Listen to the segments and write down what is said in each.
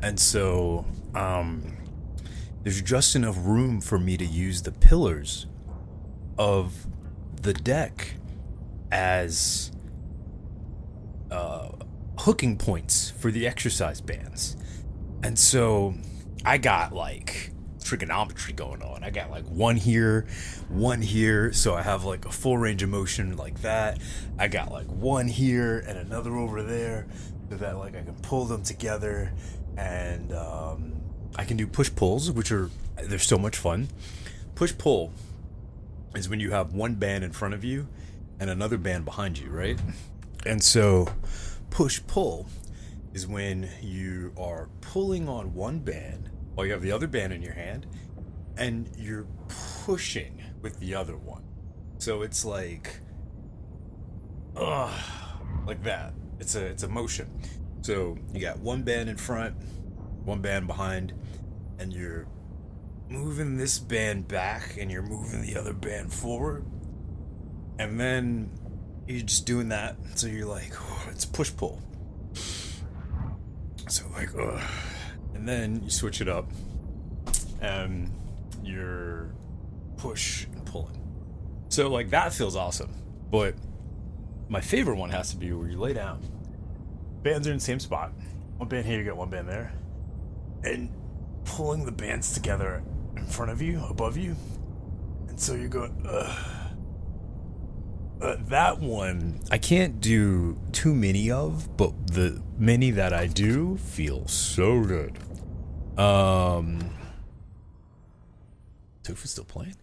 And so there's just enough room for me to use the pillars of the deck as hooking points for the exercise bands. And so I got like trigonometry going on. I got like one here, so I have like a full range of motion like that. I got like one here and another over there, so that like I can pull them together, and I can do push pulls, which they're so much fun. Push pull is when you have one band in front of you and another band behind you, right? And so push pull is when you are pulling on one band while you have the other band in your hand, and you're pushing with the other one. So it's like that. It's a motion. So you got one band in front, one band behind, and you're moving this band back and you're moving the other band forward. And then you're just doing that. So you're like, it's push pull. So like, and then you switch it up and you're push and pulling. So like that feels awesome. But my favorite one has to be where you lay down. Bands are in the same spot. One band here, you got one band there. And pulling the bands together in front of you, above you. And so you're going, that one I can't do too many of, but the many that I do feel so good. Tofu's still playing,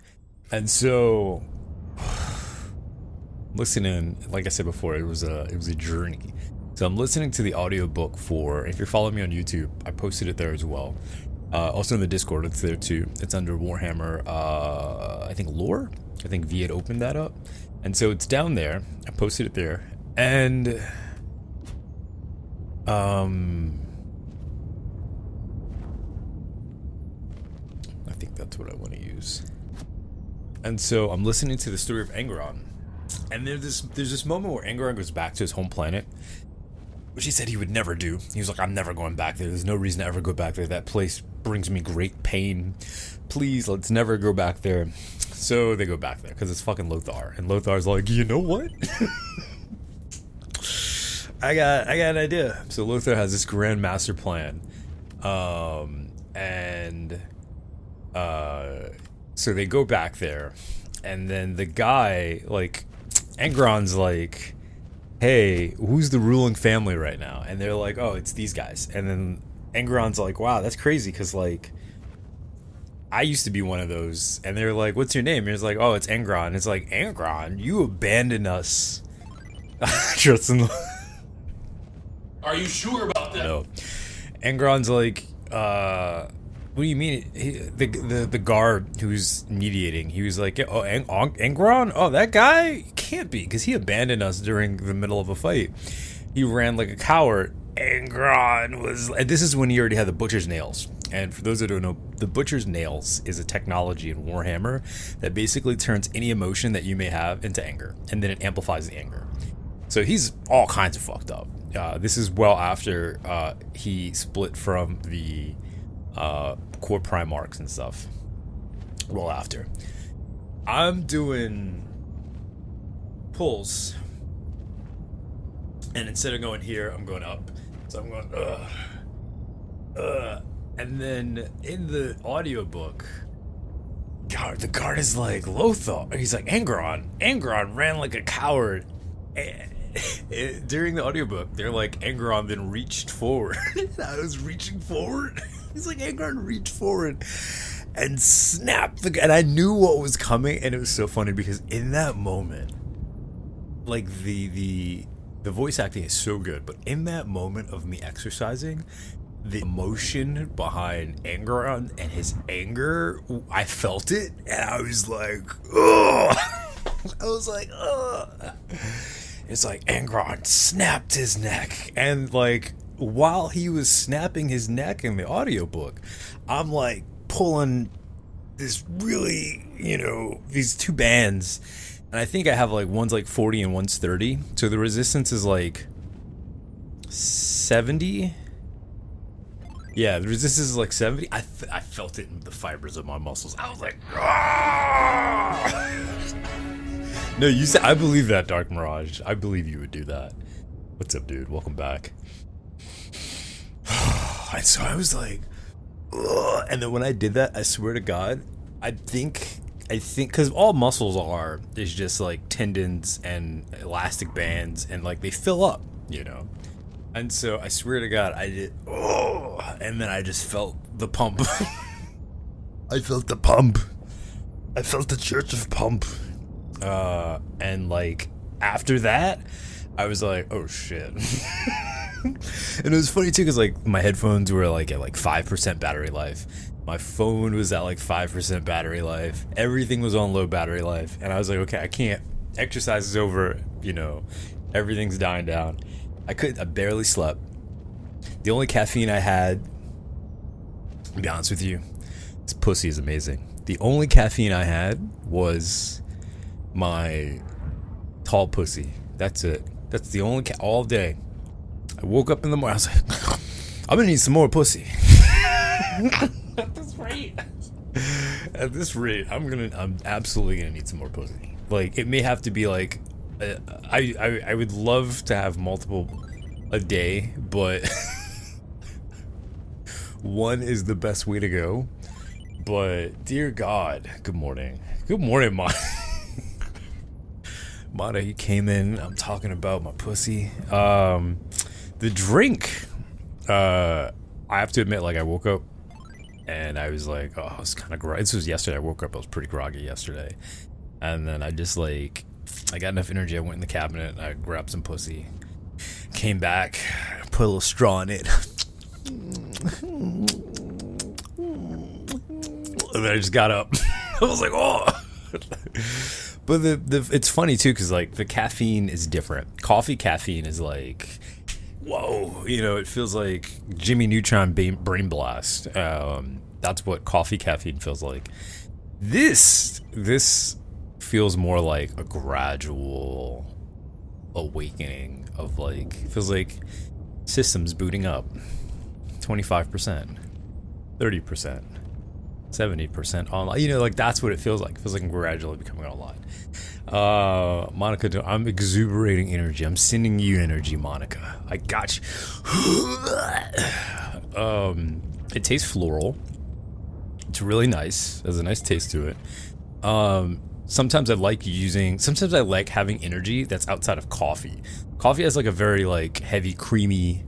and so listening. Like I said before, it was a journey. So I'm listening to the audiobook for. If you're following me on YouTube, I posted it there as well. Also in the Discord, it's there too. It's under Warhammer. I think lore. I think V had opened that up. And so it's down there. I posted it there. And I think that's what I want to use. And so I'm listening to the story of Angron. And there's this moment where Angron goes back to his home planet, which he said he would never do. He was like, I'm never going back there. There's no reason to ever go back there. That place brings me great pain. Please, let's never go back there. So they go back there because it's fucking Lothar. And Lothar's like, you know what? I got an idea. So Lothar has this grand master plan. So they go back there. And then the guy, like, Angron's like, hey, who's the ruling family right now? And they're like, oh, it's these guys. And then Angron's like, wow, that's crazy, because, like, I used to be one of those. And they're like, what's your name? And he's like, oh, it's Angron. It's like, Angron, you abandoned us. Tristan. Are you sure about that? No. Angron's like, what do you mean? The guard who's mediating, he was like, oh, Angron? Oh, that guy? Can't be, because he abandoned us during the middle of a fight. He ran like a coward. Angron was... And this is when he already had the Butcher's Nails. And for those that don't know, the Butcher's Nails is a technology in Warhammer that basically turns any emotion that you may have into anger. And then it amplifies the anger. So he's all kinds of fucked up. This is well after he split from the... core Primarchs and stuff. Well after. I'm doing pulls, and instead of going here, I'm going up. So I'm going and then in the audiobook, God, the guard is like, Lothar. He's like, Angron ran like a coward. During the audiobook, they're like, Angron then reached forward. I was reaching forward. He's like, Angron reached forward and snapped and I knew what was coming, and it was so funny because in that moment, like the voice acting is so good, but in that moment of me exercising, the emotion behind Angron and his anger, I felt it, and I was like, ugh. I was like, ugh. It's like Angron snapped his neck, and like while he was snapping his neck in the audiobook, I'm like pulling this really, these two bands, and I think I have like one's like 40 and one's 30, so the resistance is like 70, Yeah, the resistance is like 70. I felt it in the fibers of my muscles. I was like, "Ah!" No, you said, I believe that, Dark Mirage. I believe you would do that. What's up, dude? Welcome back. And so I was like, ugh. And then when I did that, I swear to God, I think, because all muscles is just like tendons and elastic bands, and like they fill up, you know? And so I swear to God, I did, oh, and then I just felt the pump. I felt the pump. I felt the Church of Pump. And like after that, I was like, oh shit. And it was funny too, because like my headphones were like at like 5% battery life. My phone was at like 5% battery life. Everything was on low battery life. And I was like, okay, I can't. Exercise is over, you know, everything's dying down. I barely slept. The only caffeine I had, to be honest with you, this pussy is amazing. The only caffeine I had was my tall pussy. That's it. That's the only all day. I woke up in the morning, I was like, I'm gonna need some more pussy. At this rate. At this rate, I'm absolutely gonna need some more pussy. Like, it may have to be like, I would love to have multiple a day, but one is the best way to go. But dear God, good morning, Mana. Mana, you came in. I'm talking about my pussy. The drink. I have to admit, like, I woke up and I was like, oh, it's kind of groggy. This was yesterday. I woke up, I was pretty groggy yesterday, and then I just like, I got enough energy. I went in the cabinet, I grabbed some pussy, came back, put a little straw in it, and then I just got up. I was like, oh. But it's funny too, because like the caffeine is different. Coffee caffeine is like, whoa, you know, it feels like Jimmy Neutron brain blast. That's what coffee caffeine feels like. This feels more like a gradual awakening of like, feels like systems booting up. 25%, 30%, 70% online. You know, like that's what it feels like. It feels like I'm gradually becoming online. Monica, I'm exuberating energy. I'm sending you energy, Monica. I got you. It tastes floral. It's really nice. There's a nice taste to it. Sometimes I like having energy that's outside of coffee. Coffee has like a very like heavy, creamy,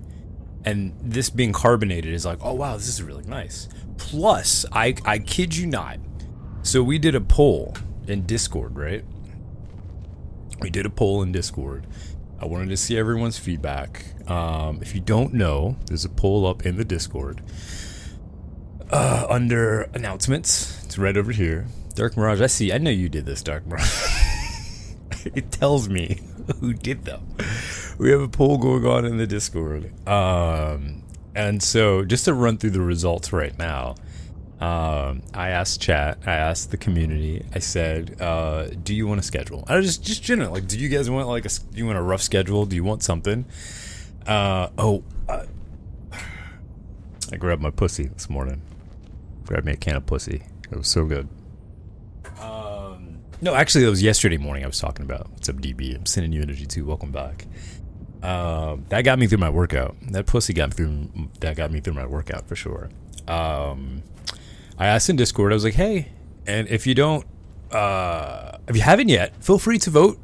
and this being carbonated is like, oh wow, this is really nice. Plus, I kid you not. So we did a poll in Discord, right? We did a poll in Discord. I wanted to see everyone's feedback. If you don't know, there's a poll up in the Discord. Under announcements, it's right over here. Dark Mirage, I know you did this, Dark Mirage. It tells me who did them. We have a poll going on in the Discord. And so just to run through the results right now, I asked chat, I asked the community, I said, do you want a schedule? I was just general, like, do you guys want like do you want a rough schedule? Do you want something? I grabbed my pussy this morning. Grabbed me a can of pussy. It was so good. No, actually, it was yesterday morning I was talking about. What's up, DB? I'm sending you energy too. Welcome back. That got me through my workout. That pussy got me through my workout for sure. I asked in Discord, I was like, hey, and if you don't, if you haven't yet, feel free to vote.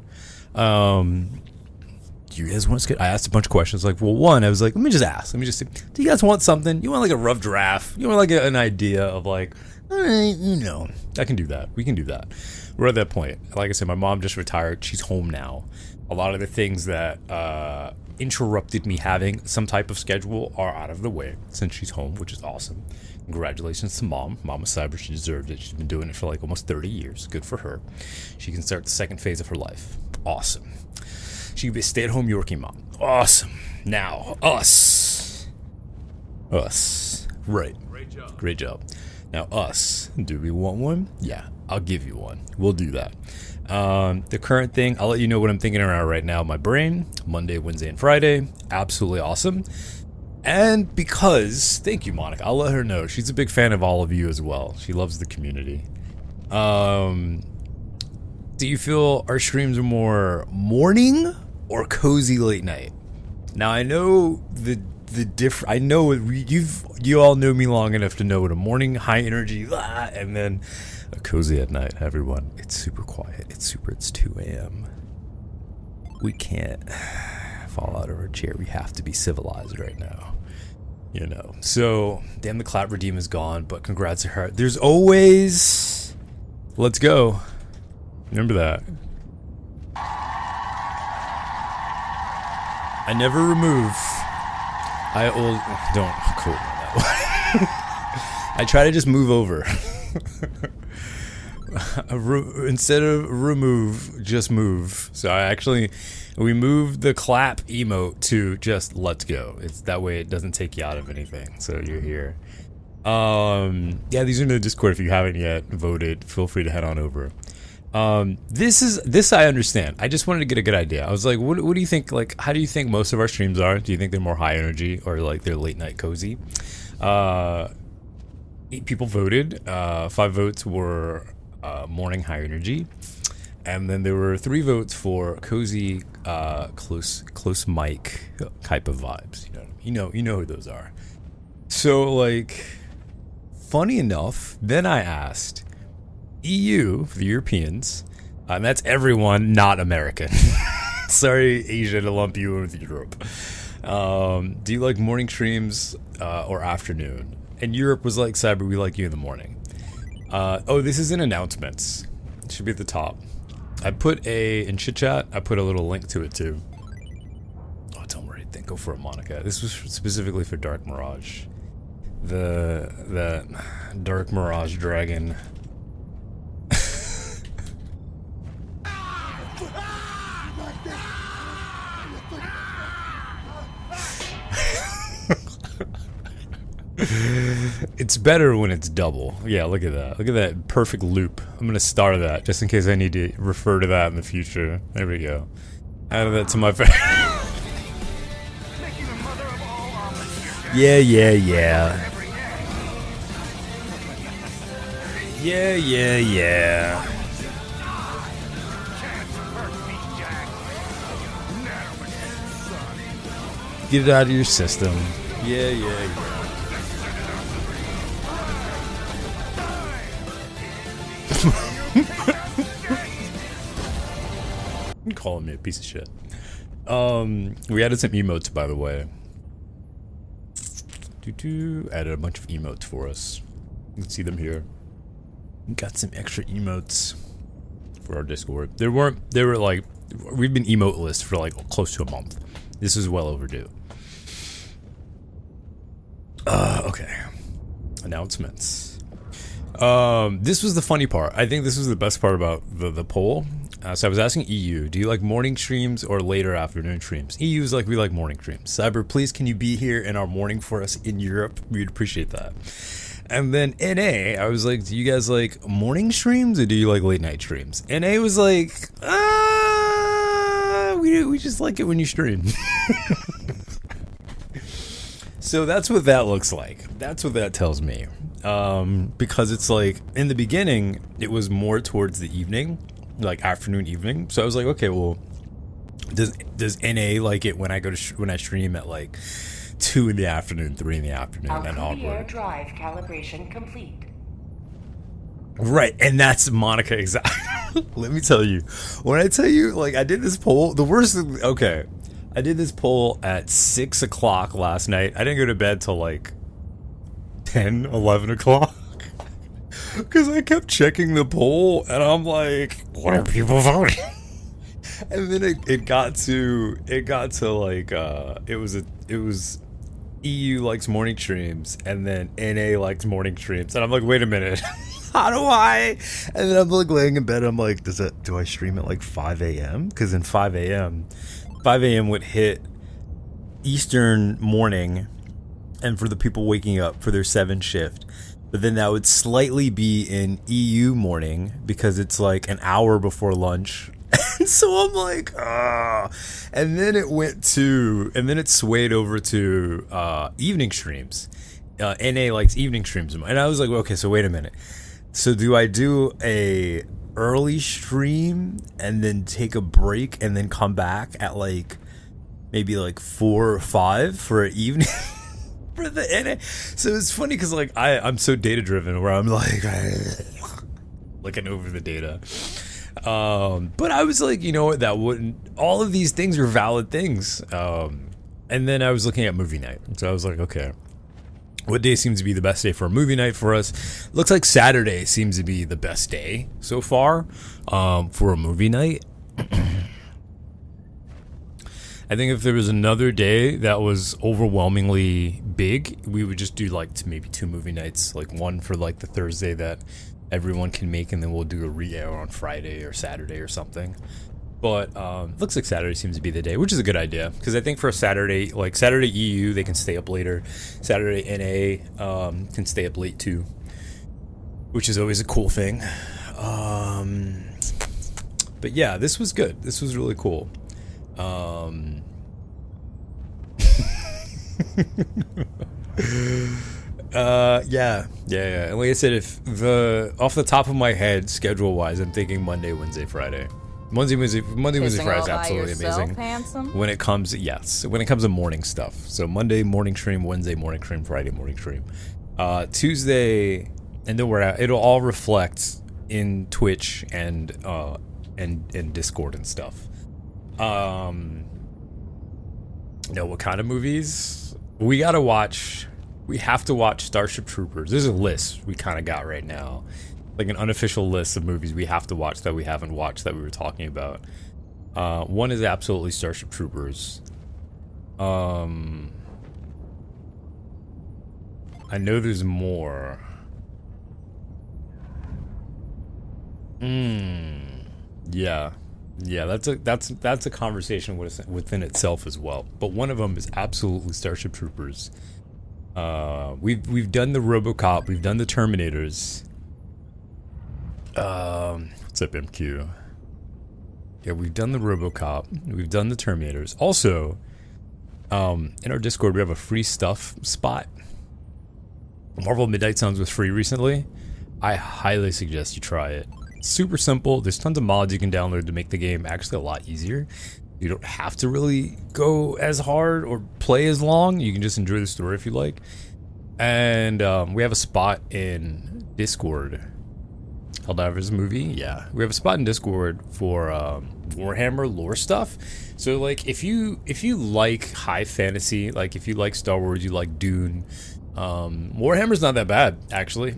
Do you guys want to I asked a bunch of questions. Like, well, one, I was like, let me just see, do you guys want something? You want like a rough draft? You want like an idea of like, you know, I can do that. We can do that. We're at that point. Like I said, my mom just retired. She's home now. A lot of the things that interrupted me having some type of schedule are out of the way since she's home, which is awesome. Congratulations to Mama Cyber. She deserved it. She's been doing it for like almost 30 years. Good for her. She can start the second phase of her life. Awesome. She can be a stay-at-home Yorkie mom. Awesome. Now, us. Right. Great job. Now, us. Do we want one? Yeah, I'll give you one. We'll do that. The current thing, I'll let you know what I'm thinking around right now. My brain, Monday, Wednesday, and Friday. Absolutely awesome. And because, thank you, Monica. I'll let her know. She's a big fan of all of you as well. She loves the community. Do you feel our streams are more morning or cozy late night? Now I know I know you all know me long enough to know what a morning high energy and then a cozy at night. Everyone, it's super quiet. It's 2 a.m. We can't fall out of our chair. We have to be civilized right now. You know. So, damn, the clap redeem is gone, but congrats to her. There's always let's go. Remember that. I never remove. Don't quote me that one. I try to just move over. Instead of remove, just move. So we moved the clap emote to just let's go. It's that way it doesn't take you out of anything. So you're here. Yeah, these are in the Discord. If you haven't yet voted, feel free to head on over. This I understand. I just wanted to get a good idea. I was like, what do you think? Like, how do you think most of our streams are? Do you think they're more high energy or like they're late night cozy? 8 people voted. 5 votes were morning high energy, and then there were 3 votes for cozy, close mic type of vibes. You know who those are. So like, funny enough, then I asked EU for the Europeans, and that's everyone not American. Sorry, Asia, to lump you in with Europe. Do you like morning streams or afternoon? And Europe was like, Cyber, we like you in the morning. Oh, this is in announcements. It should be at the top. I put in chit chat. I put a little link to it too. Oh, don't worry. Then go for it, Monica. This was specifically for Dark Mirage. The Dark Mirage dragon. It's better when it's double. Yeah, look at that. Look at that perfect loop. I'm gonna star that just in case I need to refer to that in the future. There we go. Add that to my Yeah. Get it out of your system. Yeah. Calling me a piece of shit. We added some emotes, by the way. Added a bunch of emotes for us. You can see them here. Got some extra emotes for our Discord. They were like, we've been emoteless for like close to a month. This is well overdue. Okay. Announcements. This was the funny part. I think this was the best part about the poll. So I was asking EU, do you like morning streams or later afternoon streams? EU is like, we like morning streams. Cyber, please can you be here in our morning for us in Europe? We'd appreciate that. And then NA, I was like, do you guys like morning streams or do you like late night streams? NA was like, we just like it when you stream. So that's what that looks like. That's what that tells me. Because it's like, in the beginning, it was more towards the evening, like afternoon, evening. So I was like, okay, well, does NA like it when I go to when I stream at like 2 in the afternoon, 3 in the afternoon, and onward? Drive calibration complete. Right, and that's Monica exactly. Let me tell you, when I tell you, like, I did this poll, the worst. Okay, I did this poll at 6 o'clock last night. I didn't go to bed till like 10, 11 o'clock. Because I kept checking the poll, and I'm like, what are people voting? And then it got to like, it was EU likes morning streams, and then NA likes morning streams. And I'm like, wait a minute. How do I? And then I'm like laying in bed, I'm like, do I stream at like 5 a.m.? Because in 5 a.m. would hit Eastern morning, and for the people waking up for their 7 shift. But then that would slightly be in EU morning because it's like an hour before lunch, And so I'm like, ah. And then it swayed over to evening streams. NA likes evening streams. And I was like, okay, so wait a minute. So do I do a early stream and then take a break and then come back at like maybe like 4 or 5 for an evening for the NA? So it's funny because like I'm so data driven where I'm like looking over the data. But I was like, you know what, that wouldn't, all of these things are valid things. And then I was looking at movie night. So I was like, okay, what day seems to be the best day for a movie night for us? Looks like Saturday seems to be the best day so far, for a movie night. I think if there was another day that was overwhelmingly big, we would just do like maybe 2 movie nights, like one for like the Thursday that everyone can make, and then we'll do a re-air on Friday or Saturday or something. But looks like Saturday seems to be the day, which is a good idea, because I think for a Saturday, like Saturday EU, they can stay up later. Saturday NA can stay up late too, which is always a cool thing. But yeah, this was good. This was really cool. Yeah. And like I said, if off the top of my head, schedule-wise, I'm thinking Monday, Wednesday, Friday. Monday, Wednesday, Friday is absolutely amazing. Handsome? When it comes to morning stuff. So Monday morning stream, Wednesday morning stream, Friday morning stream. Tuesday, and then it'll all reflect in Twitch and Discord and stuff. What kind of movies? We have to watch Starship Troopers. There's a list we kind of got right now, like an unofficial list of movies we have to watch that we haven't watched that we were talking about. One is absolutely Starship Troopers. I know there's more. Yeah, that's a conversation within itself as well. But one of them is absolutely Starship Troopers. We've done the RoboCop, we've done the Terminators. What's up, MQ? Yeah, we've done the RoboCop, we've done the Terminators. Also, in our Discord, we have a free stuff spot. Marvel Midnight Suns was free recently. I highly suggest you try it. It's super simple. There's tons of mods you can download to make the game actually a lot easier. You don't have to really go as hard or play as long. You can just enjoy the story if you like. And we have a spot in Discord. Helldivers movie? Yeah. We have a spot in Discord for Warhammer lore stuff. So like if you like high fantasy, like if you like Star Wars, you like Dune, Warhammer's not that bad, actually.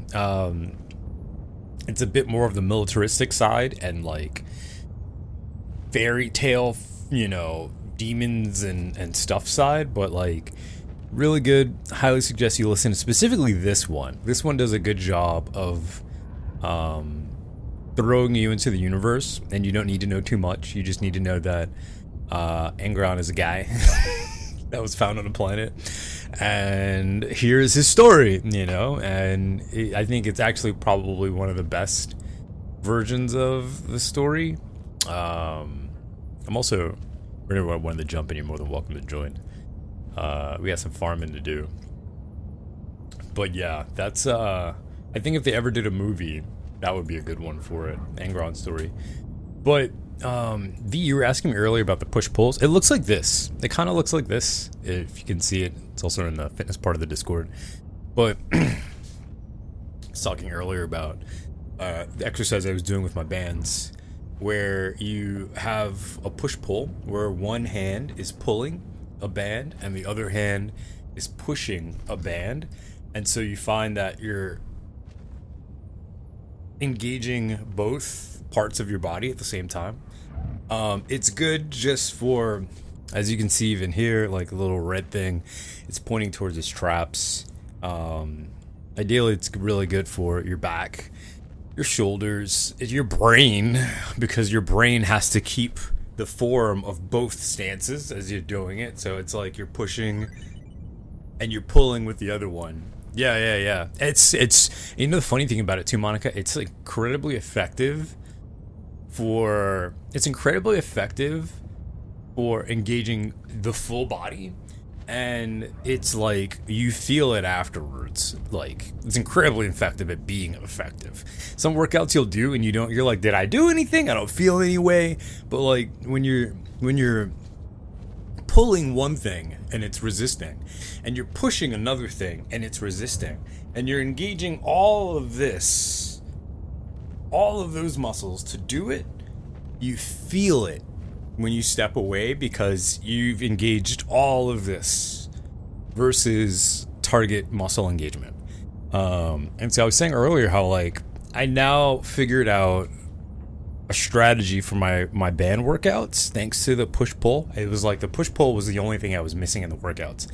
It's a bit more of the militaristic side and like fairy tale, demons and stuff side, but like really good. Highly suggest you listen to specifically this one. This one does a good job of throwing you into the universe, and you don't need to know too much. You just need to know that Angron is a guy that was found on a planet, and here's his story, and I think it's actually probably one of the best versions of the story. I'm also, whenever I wanted to jump in, you're more than welcome to join. We got some farming to do, but yeah, that's I think if they ever did a movie, that would be a good one for it, Angron story. But V, you were asking me earlier about the push-pulls. It looks like this. It kind of looks like this, if you can see it. It's also in the fitness part of the Discord. But I was talking earlier about the exercise I was doing with my bands, where you have a push-pull, where one hand is pulling a band and the other hand is pushing a band. And so you find that you're engaging both parts of your body at the same time. It's good just for, as you can see even here, like a little red thing, it's pointing towards its traps. Ideally, it's really good for your back, your shoulders, your brain, because your brain has to keep the form of both stances as you're doing it. So it's like you're pushing and you're pulling with the other one. Yeah. It's the funny thing about it too, Monica, it's incredibly effective it's incredibly effective for engaging the full body, and it's like you feel it afterwards. Like, it's incredibly effective at being effective. Some workouts you'll do and you're like, did I do anything? I don't feel any way. But like when you're pulling one thing and it's resisting, and you're pushing another thing and it's resisting, and you're engaging all of those muscles to do it, you feel it when you step away because you've engaged all of this versus target muscle engagement. And so I was saying earlier how like I now figured out a strategy for my band workouts thanks to the push-pull. It was like the push-pull was the only thing I was missing in the workouts.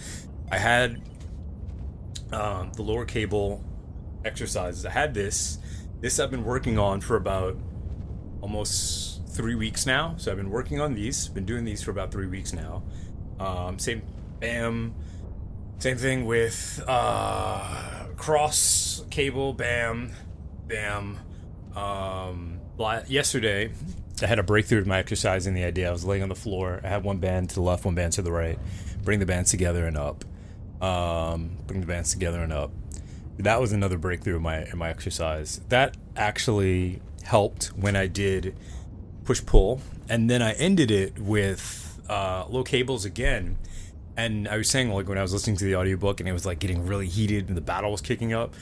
I had the lower cable exercises. I had this I've been working on for about almost 3 weeks now. So I've been working on these, been doing these for about 3 weeks now. Same thing with cross cable, bam. Yesterday I had a breakthrough with my exercising. The idea, I was laying on the floor, I had one band to the left, one band to the right, bring the bands together and up, That was another breakthrough in my exercise. That actually helped when I did push-pull, and then I ended it with low cables again. And I was saying, like, when I was listening to the audiobook and it was like getting really heated and the battle was kicking up,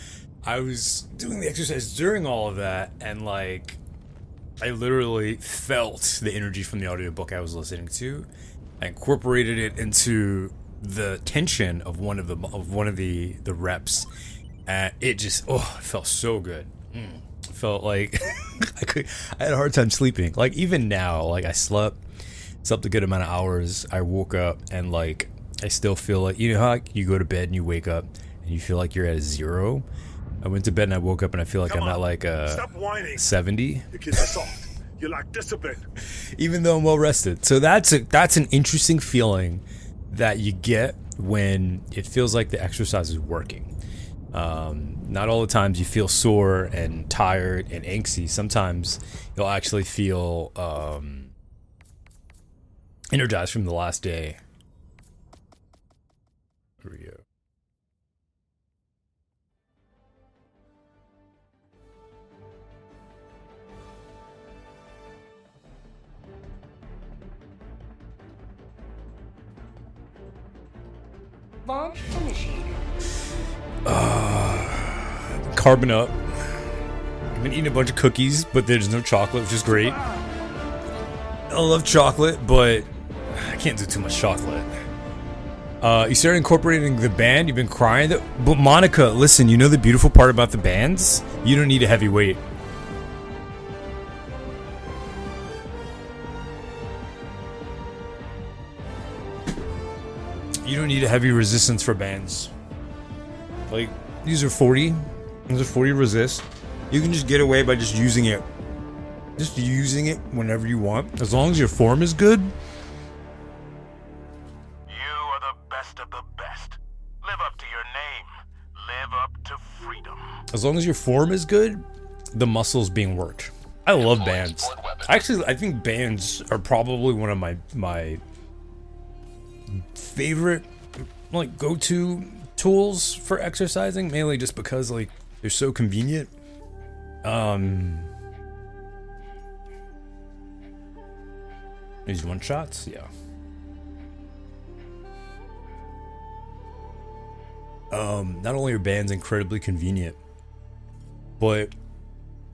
I was doing the exercise during all of that, and like I literally felt the energy from the audiobook I was listening to. I incorporated it into the tension of one of the reps, and it just it felt so good. Felt like I had a hard time sleeping. Like even now, like I slept a good amount of hours. I woke up and like I still feel like, you know how you go to bed and you wake up and you feel like you're at a 0. I went to bed and I woke up and I feel like I'm at like a 70. Your kids are soft. You lack discipline. Even though I'm well rested. So that's an interesting feeling that you get when it feels like the exercise is working. Not all the times you feel sore and tired and angsty. Sometimes you'll actually feel energized from the last day. Here we go. Launch initiated. Carbon up. I've been eating a bunch of cookies, but there's no chocolate, which is great. I love chocolate, but I can't do too much chocolate. You started incorporating the band. You've been crying. But Monica, listen, you know the beautiful part about the bands? You don't need a heavy weight. You don't need a heavy resistance for bands. Like, these are 40. These are 40 resist. You can just get away by just using it. Just using it whenever you want. As long as your form is good. You are the best of the best. Live up to your name. Live up to freedom. As long as your form is good, the muscle's being worked. I love bands. Actually, I think bands are probably one of my favorite, like, go-to tools for exercising, mainly just because, like, they're so convenient. These one shots, yeah. Not only are bands incredibly convenient, but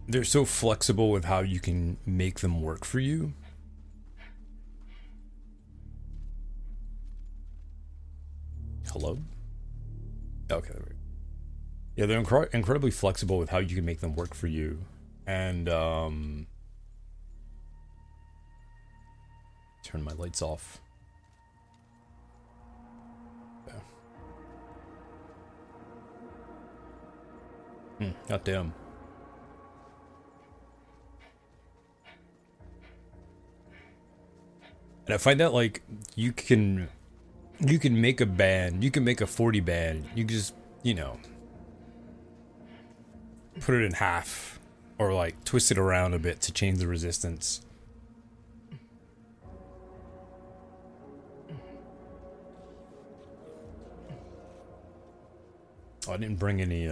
they're so flexible with how you can make them work for you. Hello? Okay. Yeah, they're incredibly flexible with how you can make them work for you. And, turn my lights off. Yeah. Goddamn. And I find that, like, you can make a band, you can make a 40 band, you can just, you know, put it in half Or like twist it around a bit to change the resistance. Oh, I didn't bring any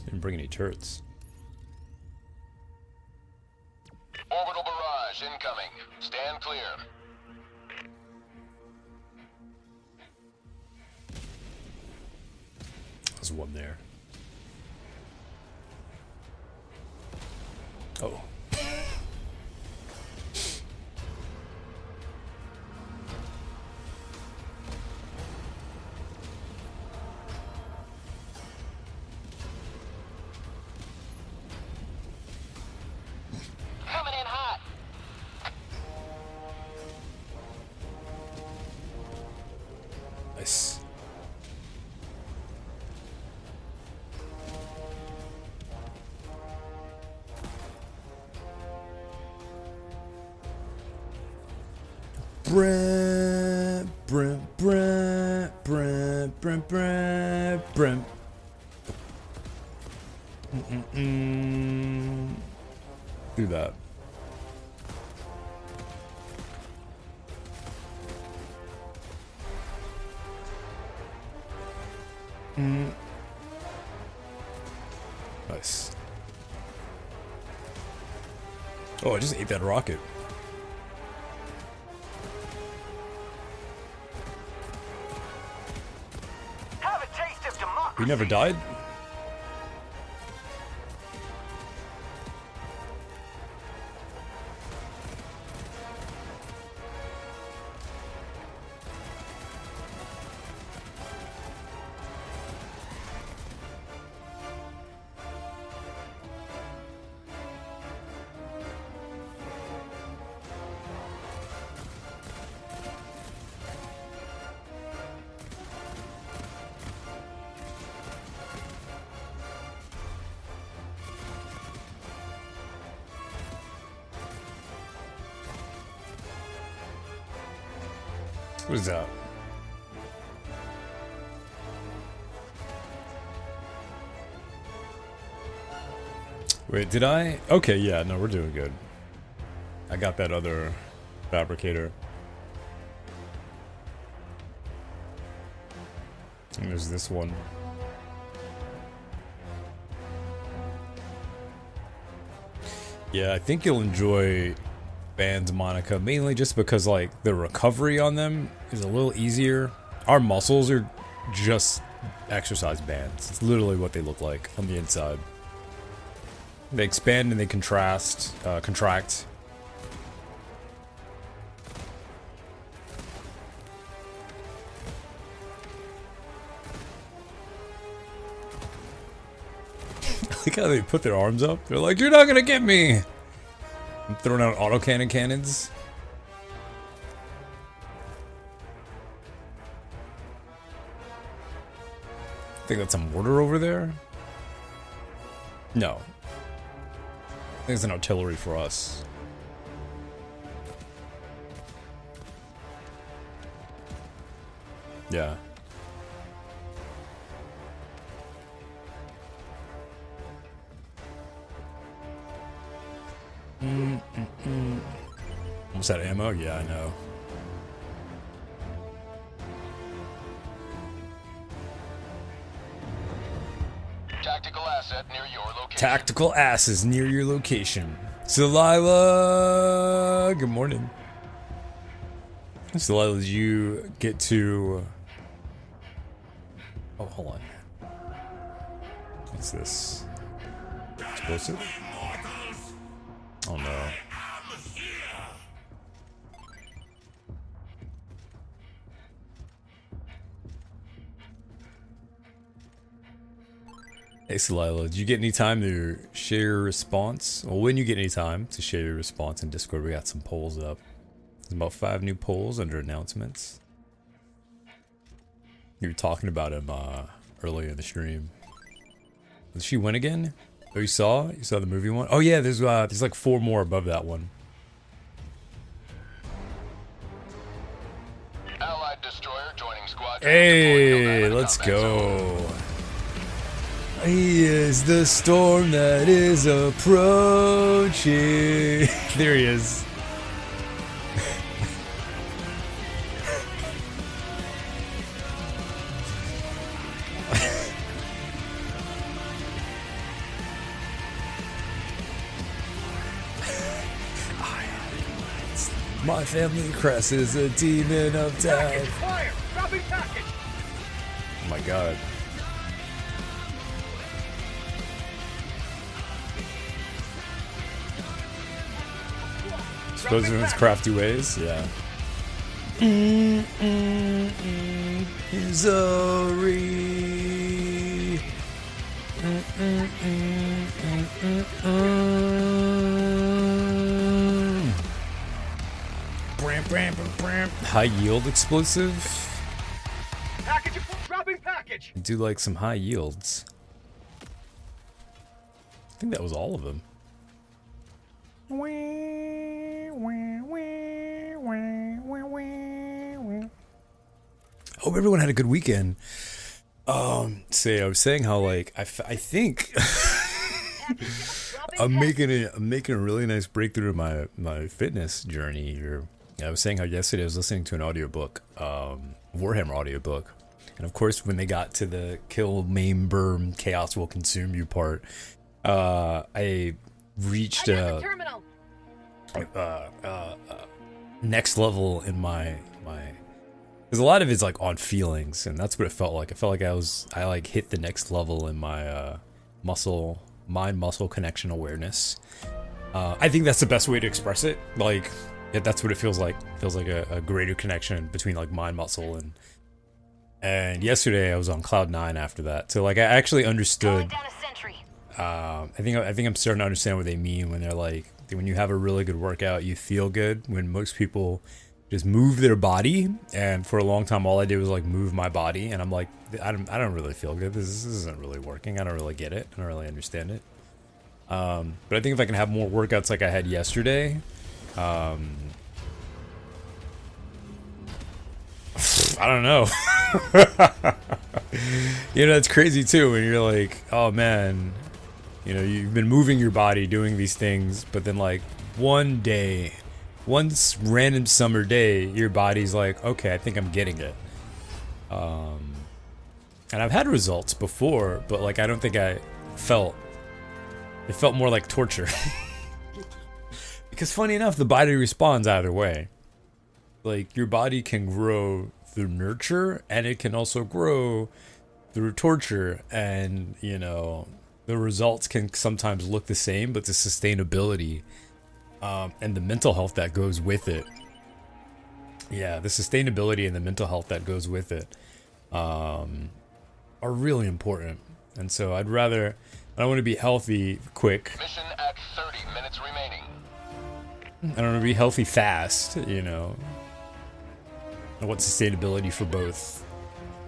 didn't bring any turrets. Orbital barrage incoming. Stand clear. There's one there. Oh. Coming in hot. Nice. Brent. Do that. Nice. Oh, I just ate that rocket. Have a taste of democracy. We never died? What is that? Wait, did I? Okay, yeah, no, we're doing good. I got that other fabricator. And there's this one. Yeah, I think you'll enjoy bands, Monica, mainly just because like the recovery on them is a little easier. Our muscles are just exercise bands. It's literally what they look like on the inside. They expand and they contract. I like how they put their arms up. They're like, "You're not gonna get me." I'm throwing out autocannon cannons. I think that's a mortar over there. No. I think it's an artillery for us. Yeah. Almost out of ammo? Yeah, I know. Tactical asset near your location. Tactical asses near your location. Delilah, good morning. Delilah, did you get to... Oh, hold on. What's this? Explosive? Oh no. Hey Delilah, did you get any time to share your response? Well, when you get any time to share your response in Discord, we got some polls up. There's about 5 new polls under announcements. You were talking about him earlier in the stream. Did she win again? Oh, you saw the movie one? Oh yeah, there's like 4 more above that one. Allied destroyer joining squadron. Hey, Deploying let's combat zone. go. He is the storm that is approaching. There he is. My family crest is a demon of death. Fire! Dropping package! Oh my god. Suppose in its crafty ways, yeah. Zori. High yield explosive. Package dropping package! Do like some high yields. I think that was all of them. Hope everyone had a good weekend. Say I was saying how like I think I'm making a really nice breakthrough in my fitness journey here. I was saying how yesterday I was listening to an audiobook, Warhammer audiobook. And of course when they got to the kill, maim, burn, chaos will consume you part, I reached next level in my because a lot of it's like on feelings, and that's what it felt like. I felt like I like hit the next level in my mind muscle connection awareness. I think that's the best way to express it. Like that's what it feels like. It feels like a greater connection between like mind muscle and yesterday I was on cloud 9 after that. So like I actually understood. I think I'm starting to understand what they mean when they're like, when you have a really good workout, you feel good. When most people just move their body, and for a long time, all I did was like move my body, and I'm like, I don't really feel good. This isn't really working. I don't really get it. I don't really understand it. But I think if I can have more workouts like I had yesterday, I don't know. You know, it's crazy too when you're like, oh man, you know, you've been moving your body, doing these things, but then like one random summer day, your body's like, okay, I think I'm getting it. And I've had results before, but like I don't think it felt more like torture. Because funny enough, the body responds either way. Like your body can grow through nurture, and it can also grow through torture, and you know, the results can sometimes look the same, but the sustainability and the mental health that goes with it, the sustainability and the mental health that goes with it are really important. And so I want to be healthy quick. Mission at 30 minutes remaining. I don't want to be healthy fast, you know. I want sustainability for both.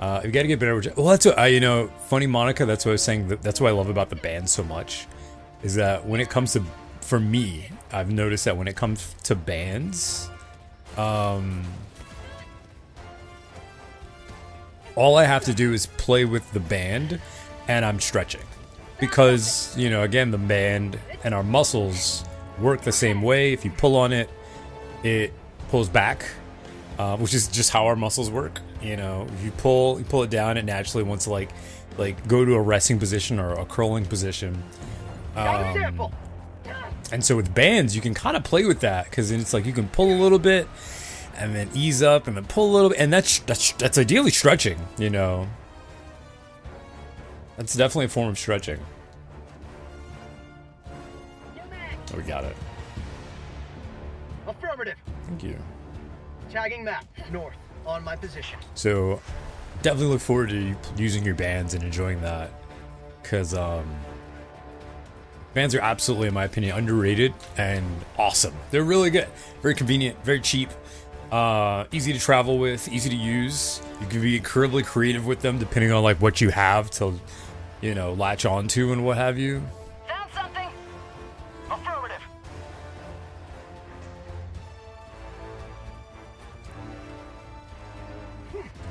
You got to get better with. Well, that's what you know. Funny, Monica. That's what I was saying. That's what I love about the band so much, is that when it comes to, for me, I've noticed that when it comes to bands, all I have to do is play with the band, and I'm stretching, because you know, again, the band and our muscles work the same way. If you pull on it, it pulls back. Which is just how our muscles work. You know, if you pull it down, it naturally wants to like go to a resting position or a curling position. And so with bands, you can kind of play with that, because it's like you can pull a little bit and then ease up and then pull a little bit, and that's ideally stretching. You know, that's definitely a form of stretching. Oh, we got it. Affirmative. Thank you. Tagging map, north, on my position. So, definitely look forward to using your bands and enjoying that, because bands are absolutely, in my opinion, underrated and awesome. They're really good, very convenient, very cheap, easy to travel with, easy to use. You can be incredibly creative with them depending on like what you have to, you know, latch onto and what have you.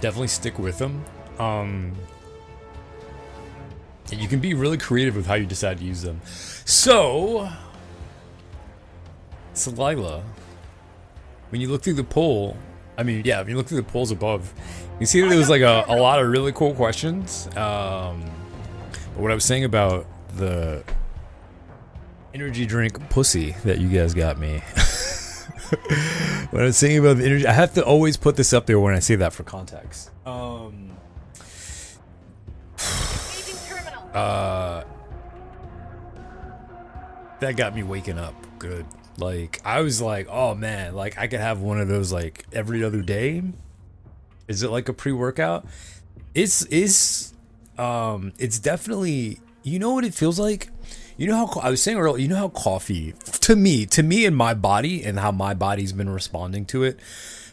definitely stick with them. And you can be really creative with how you decide to use them. So, Celila, when you look through the poll, I mean, yeah, when you look through the polls above, you see that there was like a lot of really cool questions. But what I was saying about the energy drink pussy that you guys got me. When I was saying about the energy, I have to always put this up there when I say that for context. That got me waking up good. Like, I was like, oh man, like I could have one of those like every other day. Is it like a pre-workout? It's definitely, you know what it feels like? You know how I was saying earlier, you know how coffee to me and my body and how my body's been responding to it.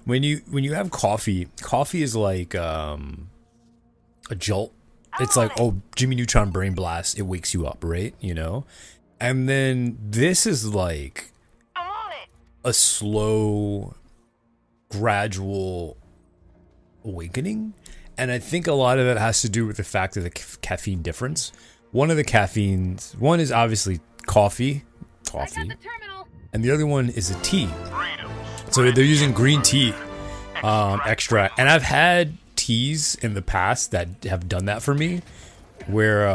When you have coffee is like a jolt. It's like, oh, Jimmy Neutron brain blast, it wakes you up, right? You know? And then this is like a slow, gradual awakening. And I think a lot of that has to do with the fact of the caffeine difference. One of the caffeines, one is obviously coffee, and the other one is a tea. So they're using green tea extract. And I've had teas in the past that have done that for me, where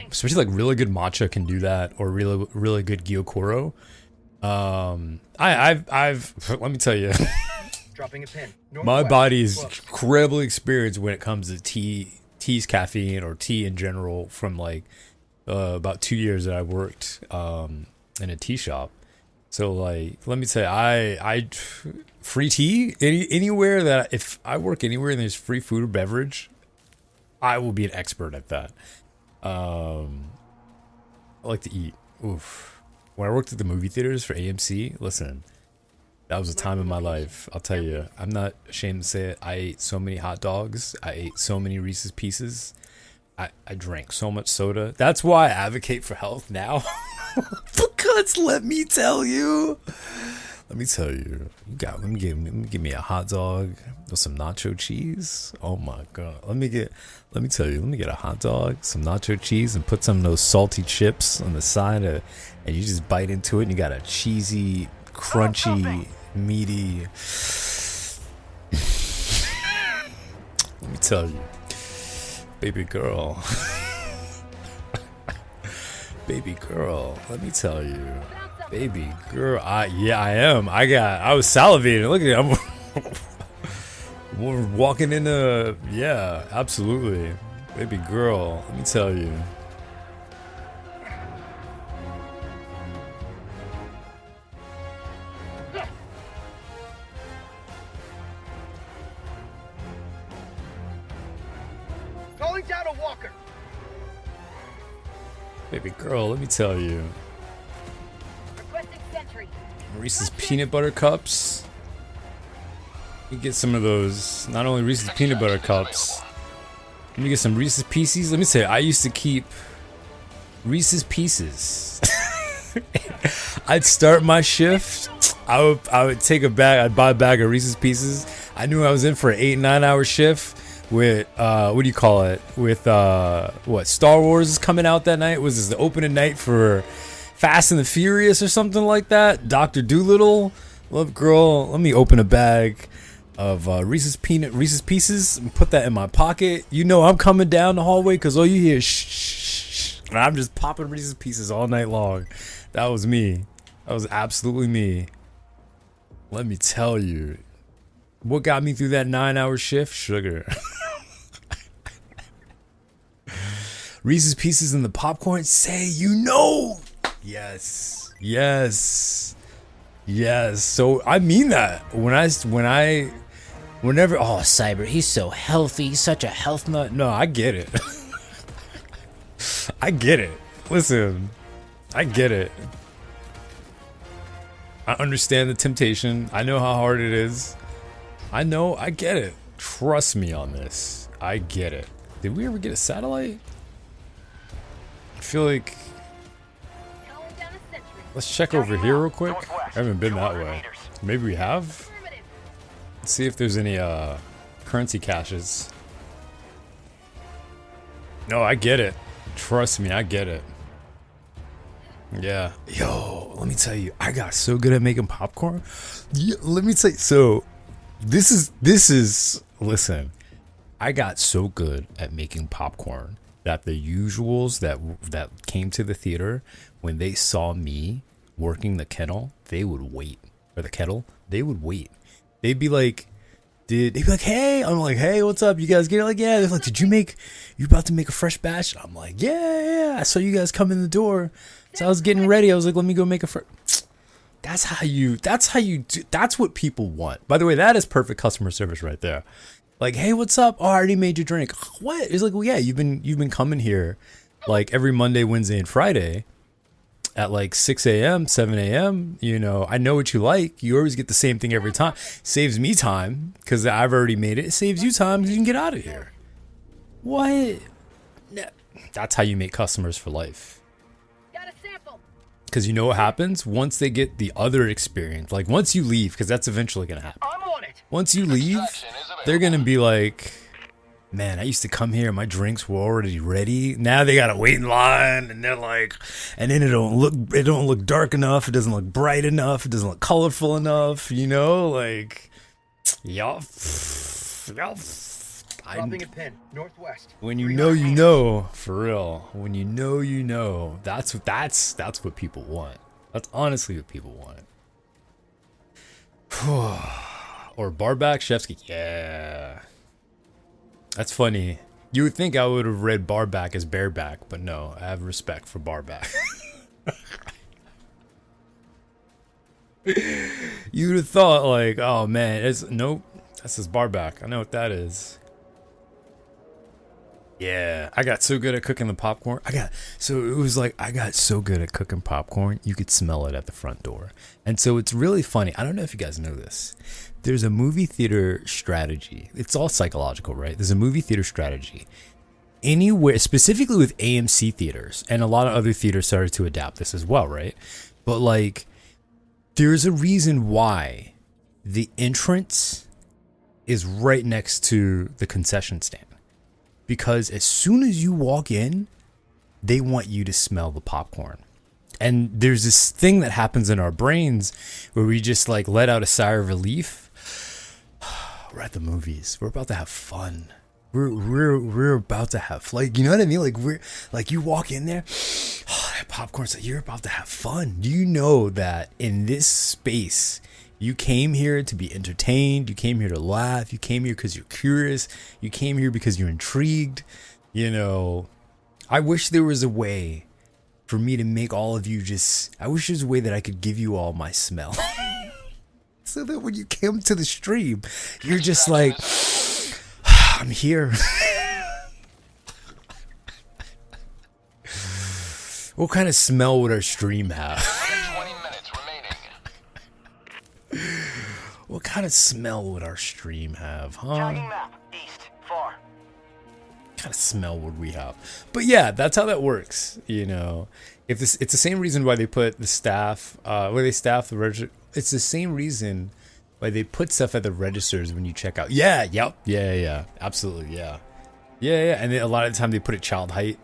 especially like really good matcha can do that, or really good gyokuro. I've let me tell you, Dropping a pin. my body is incredibly experienced when it comes to tea's caffeine or tea in general. From like about 2 years that I worked in a tea shop. So like, let me tell you, I free tea anywhere that if I work anywhere and there's free food or beverage, I will be an expert at that. I like to eat. Oof. When I worked at the movie theaters for AMC, listen, that was a time in my life. I'll tell you, I'm not ashamed to say it. I ate so many hot dogs. I ate so many Reese's Pieces. I drank so much soda. That's why I advocate for health now. Because let me tell you, let me give me a hot dog with some nacho cheese. Oh my god. Let me get a hot dog, some nacho cheese, and put some of those salty chips on the side and you just bite into it and you got a cheesy, crunchy, meaty. Let me tell you, baby girl. Baby girl, let me tell you. Baby girl, I am. I was salivating. Look at it. We're walking into, yeah, absolutely. Baby girl, let me tell you. Calling down a walker. Baby girl, let me tell you. Requesting sentry. Reese's peanut butter cups. You get some of those. Not only Reese's peanut butter cups. Let me get some Reese's Pieces. Let me say, I used to keep Reese's Pieces. I'd start my shift. I would take a bag. I'd buy a bag of Reese's Pieces. I knew I was in for an 8-9 hour shift. With what do you call it? With what Star Wars is coming out that night? Was this the opening night for Fast and the Furious or something like that? Dr. Doolittle, love girl. Let me open a bag of Reese's Pieces and put that in my pocket. You know I'm coming down the hallway because all you hear is shh, shh, shh, and I'm just popping Reese's Pieces all night long. That was me. That was absolutely me. Let me tell you. What got me through that 9-hour shift? Sugar. Reese's Pieces and the popcorn. Say you know. Yes. Yes. Yes. So I mean that. Whenever oh Cyber, he's so healthy, he's such a health nut. No, I get it. I get it. Listen. I get it. I understand the temptation. I know how hard it is. I get it. Trust me on this. I get it. Did we ever get a satellite? I feel like... Let's check over here real quick. I haven't been that way. Maybe we have? Let's see if there's any currency caches. No, I get it. Trust me, I get it. Yeah. Yo, let me tell you, I got so good at making popcorn. Yeah, let me tell you. So, this is. Listen, I got so good at making popcorn that the usuals that came to the theater, when they saw me working the kettle, they would wait. Or the kettle, they would wait. They'd be like, hey, I'm like, hey, what's up? You guys get it? Like, yeah. They're like, you about to make a fresh batch? I'm like, yeah. I saw you guys come in the door. So I was getting ready. I was like, let me go make a fresh. That's how you do. That's what people want. By the way, that is perfect customer service right there. Like, hey, what's up? Oh, I already made your drink. What? It's like, well, yeah, you've been coming here like every Monday, Wednesday, and Friday at like 6 a.m., 7 a.m. You know, I know what you like. You always get the same thing every time. Saves me time because I've already made it. It saves you time because you can get out of here. What? That's how you make customers for life. Got a sample. Because you know what happens? Once they get the other experience, like once you leave, because that's eventually going to happen. I'm on it. Once you leave, they're going to be like, man, I used to come here, my drinks were already ready. Now they gotta wait in line, and they're like, and then it don't look dark enough, it doesn't look bright enough, it doesn't look colorful enough, you know, like, yup. Dropping a pin. Northwest. When you know, for real. When you know, that's what people want. That's honestly what people want. Or barback, Chefsky, yeah. That's funny. You would think I would have read barback as bareback, but no, I have respect for barback. You would have thought like, oh man, nope, that's his barback. I know what that is. Yeah, I got so good at cooking the popcorn. I got so good at cooking popcorn, you could smell it at the front door. And so it's really funny. I don't know if you guys know this. There's a movie theater strategy. It's all psychological, right? There's a movie theater strategy. Anywhere, specifically with AMC theaters, and a lot of other theaters started to adapt this as well, right? But like, there's a reason why the entrance is right next to the concession stand. Because as soon as you walk in, they want you to smell the popcorn. And there's this thing that happens in our brains where we just like let out a sigh of relief. We're at the movies. We're about to have fun. We're about to have, like, you know what I mean? Like, we're like, you walk in there, that popcorn's like, you're about to have fun. Do you know that in this space, you came here to be entertained, you came here to laugh, you came here because you're curious, you came here because you're intrigued. You know, I wish there was a way for me to make all of you I wish there's a way that I could give you all my smell. So that when you came to the stream, you're just like, I'm here. What kind of smell would our stream have? 20 minutes remaining. What kind of smell would our stream have, huh? Tagging map. East. Far. What kind of smell would we have? But yeah, that's how that works, you know. If this, it's the same reason why they put the staff, where they staff the register. It's the same reason why they put stuff at the registers when you check out. Yeah, yep, yeah, absolutely, yeah. And then a lot of the time they put it child height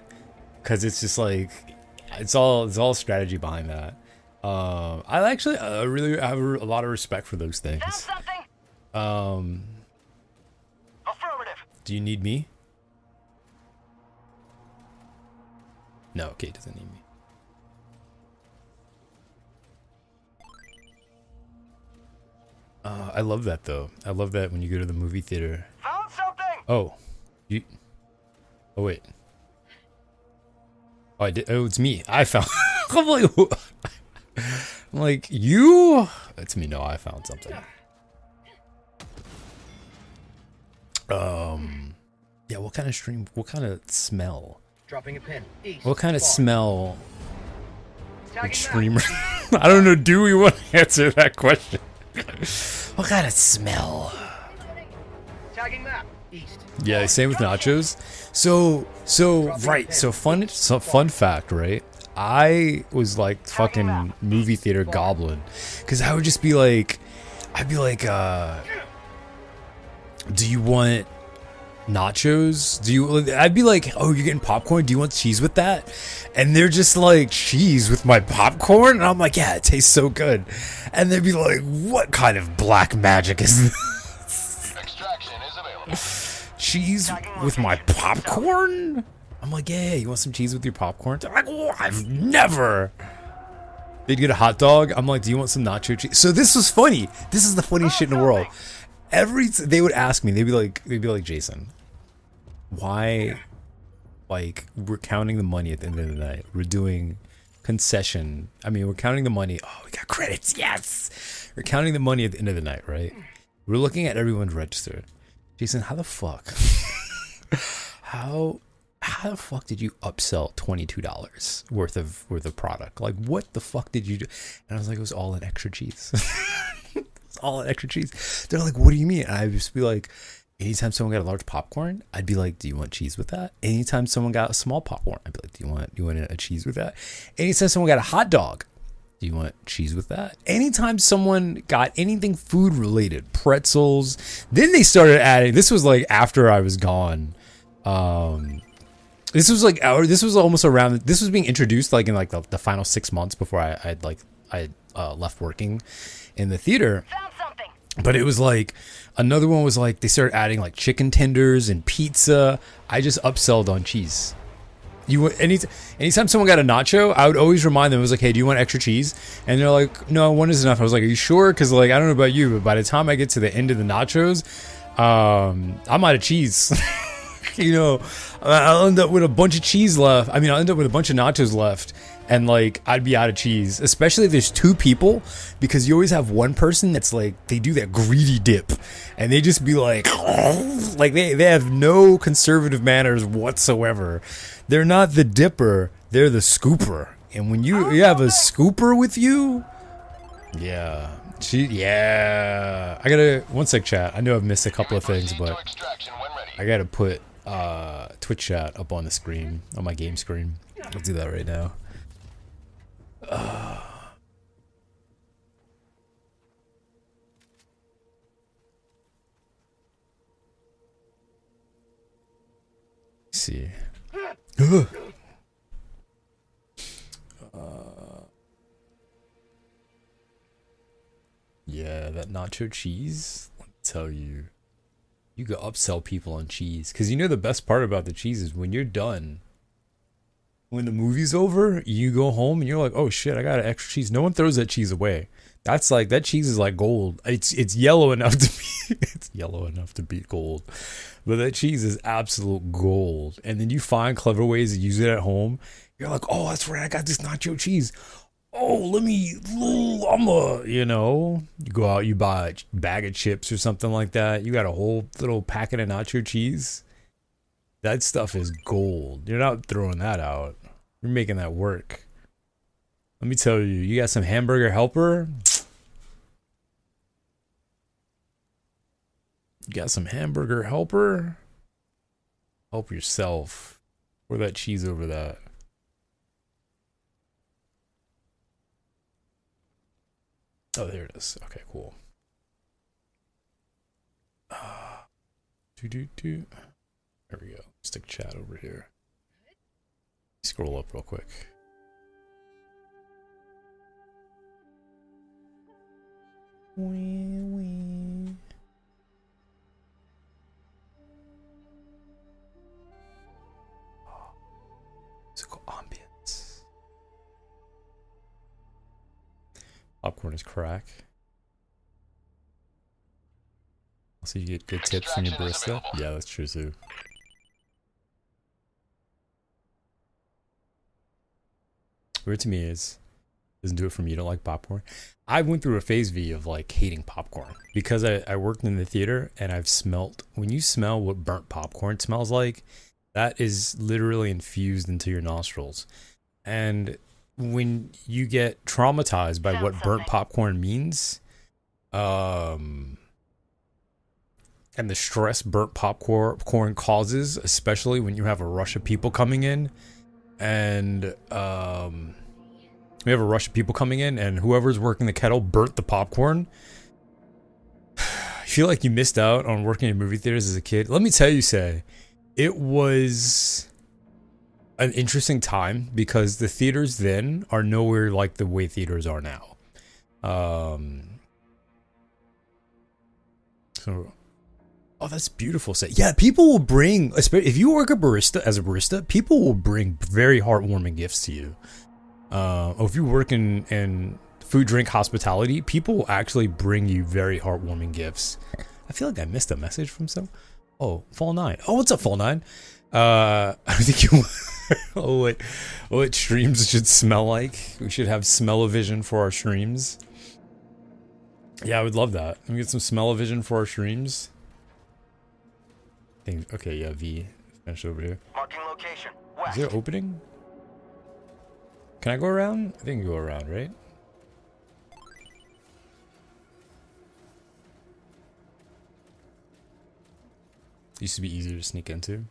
because it's just like it's all strategy behind that. I actually really have a lot of respect for those things. Affirmative. Do you need me? No, okay, it doesn't need me. I love that though. I love that when you go to the movie theater. Found something. Oh, oh wait. Oh, I did. Oh, it's me. I found. I'm like you. It's me. No, I found something. Yeah. What kind of stream? What kind of smell? Dropping a pin. East. What kind of Far. smell? Tagging Streamer. I don't know. Do we want to answer that question? What kind of smell? Tagging map. East. Yeah, same with nachos. So right. So fun fact, right? I was like fucking movie theater goblin, because I would just be like, do you want nachos? I'd be like, oh, you're getting popcorn? Do you want cheese with that? And they're just like, cheese with my popcorn? And I'm like, yeah, it tastes so good. And they'd be like, what kind of black magic is this? Extraction is available. Cheese with my popcorn? I'm like, yeah, you want some cheese with your popcorn? They're like, oh, I've never. They'd get a hot dog. I'm like, do you want some nacho cheese? So this was funny. This is the funniest shit in the world. They would ask me, they'd be like, Jason, why, like, we're counting the money at the end of the night. We're doing concession. I mean, we're counting the money. Oh, we got credits. Yes. We're counting the money at the end of the night, right? We're looking at everyone's registered. Jason, how the fuck? How the fuck did you upsell $22 worth of product? Like, what the fuck did you do? And I was like, it was all in extra cheese. It's all in extra cheese. They're like, what do you mean? And I'd just be like, anytime someone got a large popcorn, I'd be like, do you want cheese with that? Anytime someone got a small popcorn, I'd be like, do you want a cheese with that? Anytime someone got a hot dog, do you want cheese with that? Anytime someone got anything food related, pretzels, then they started adding, this was like after I was gone. This was almost around, this was being introduced like in like the final 6 months before I left working in the theater. Found something. But it was like, another one was like, they started adding like chicken tenders and pizza. I just upselled on cheese. Anytime someone got a nacho, I would always remind them, it was like, hey, do you want extra cheese? And they're like, no, one is enough. I was like, are you sure? Because like, I don't know about you, but by the time I get to the end of the nachos, I'm out of cheese. You know, I'll end up with a bunch of cheese left. I mean, I'll end up with a bunch of nachos left. And like, I'd be out of cheese, especially if there's two people, because you always have one person that's like, they do that greedy dip and they just be like they have no conservative manners whatsoever. They're not the dipper, they're the scooper. And when you have a scooper with you, yeah. I gotta, one sec chat. I know I've missed a couple of things, but I gotta put Twitch chat up on the screen, on my game screen. I'll do that right now. See. Yeah, that nacho cheese. Let me tell you, you can upsell people on cheese, because you know the best part about the cheese is when you're done. When the movie's over, you go home and you're like, oh shit, I got an extra cheese. No one throws that cheese away. That's like, that cheese is like gold. It's yellow enough to be, it's yellow enough to be gold. But that cheese is absolute gold. And then you find clever ways to use it at home. You're like, oh, that's right, I got this nacho cheese. Oh, you know, you go out, you buy a bag of chips or something like that. You got a whole little packet of nacho cheese. That stuff is gold. You're not throwing that out. You're making that work. Let me tell you, you got some hamburger helper. You got some hamburger helper. Help yourself. Pour that cheese over that. Oh, there it is. Okay, cool. There we go. Stick chat over here. Scroll up real quick. Musical ambience. Popcorn is crack. Also, you get good tips from your barista. Yeah, that's true too. Weird to me is, doesn't do it for me. You don't like popcorn. I went through a phase V of like hating popcorn because I worked in the theater and I've smelt, when you smell what burnt popcorn smells like, that is literally infused into your nostrils. And when you get traumatized by what burnt popcorn means, and the stress burnt popcorn causes, especially when you have a rush of people coming in, and we have a rush of people coming in, and whoever's working the kettle burnt the popcorn. You feel like you missed out on working in movie theaters as a kid, let me tell you, Say, it was an interesting time because the theaters then are nowhere like the way theaters are now. So, oh, that's beautiful. Say, yeah, people will bring, especially if you work as a barista, people will bring very heartwarming gifts to you. Or if you work in food, drink, hospitality, people will actually bring you very heartwarming gifts. I feel like I missed a message from some. Oh, Fall 9. Oh, what's up, Fall 9? I think you. Oh, what streams should smell like? We should have smell-o-vision for our streams. Yeah, I would love that. Let me get some smell-o-vision for our streams. Okay, yeah, V. Finish over here. Marking location. Is West. there an opening? Can I go around? I think I can go around, right? Used to be easier to sneak into.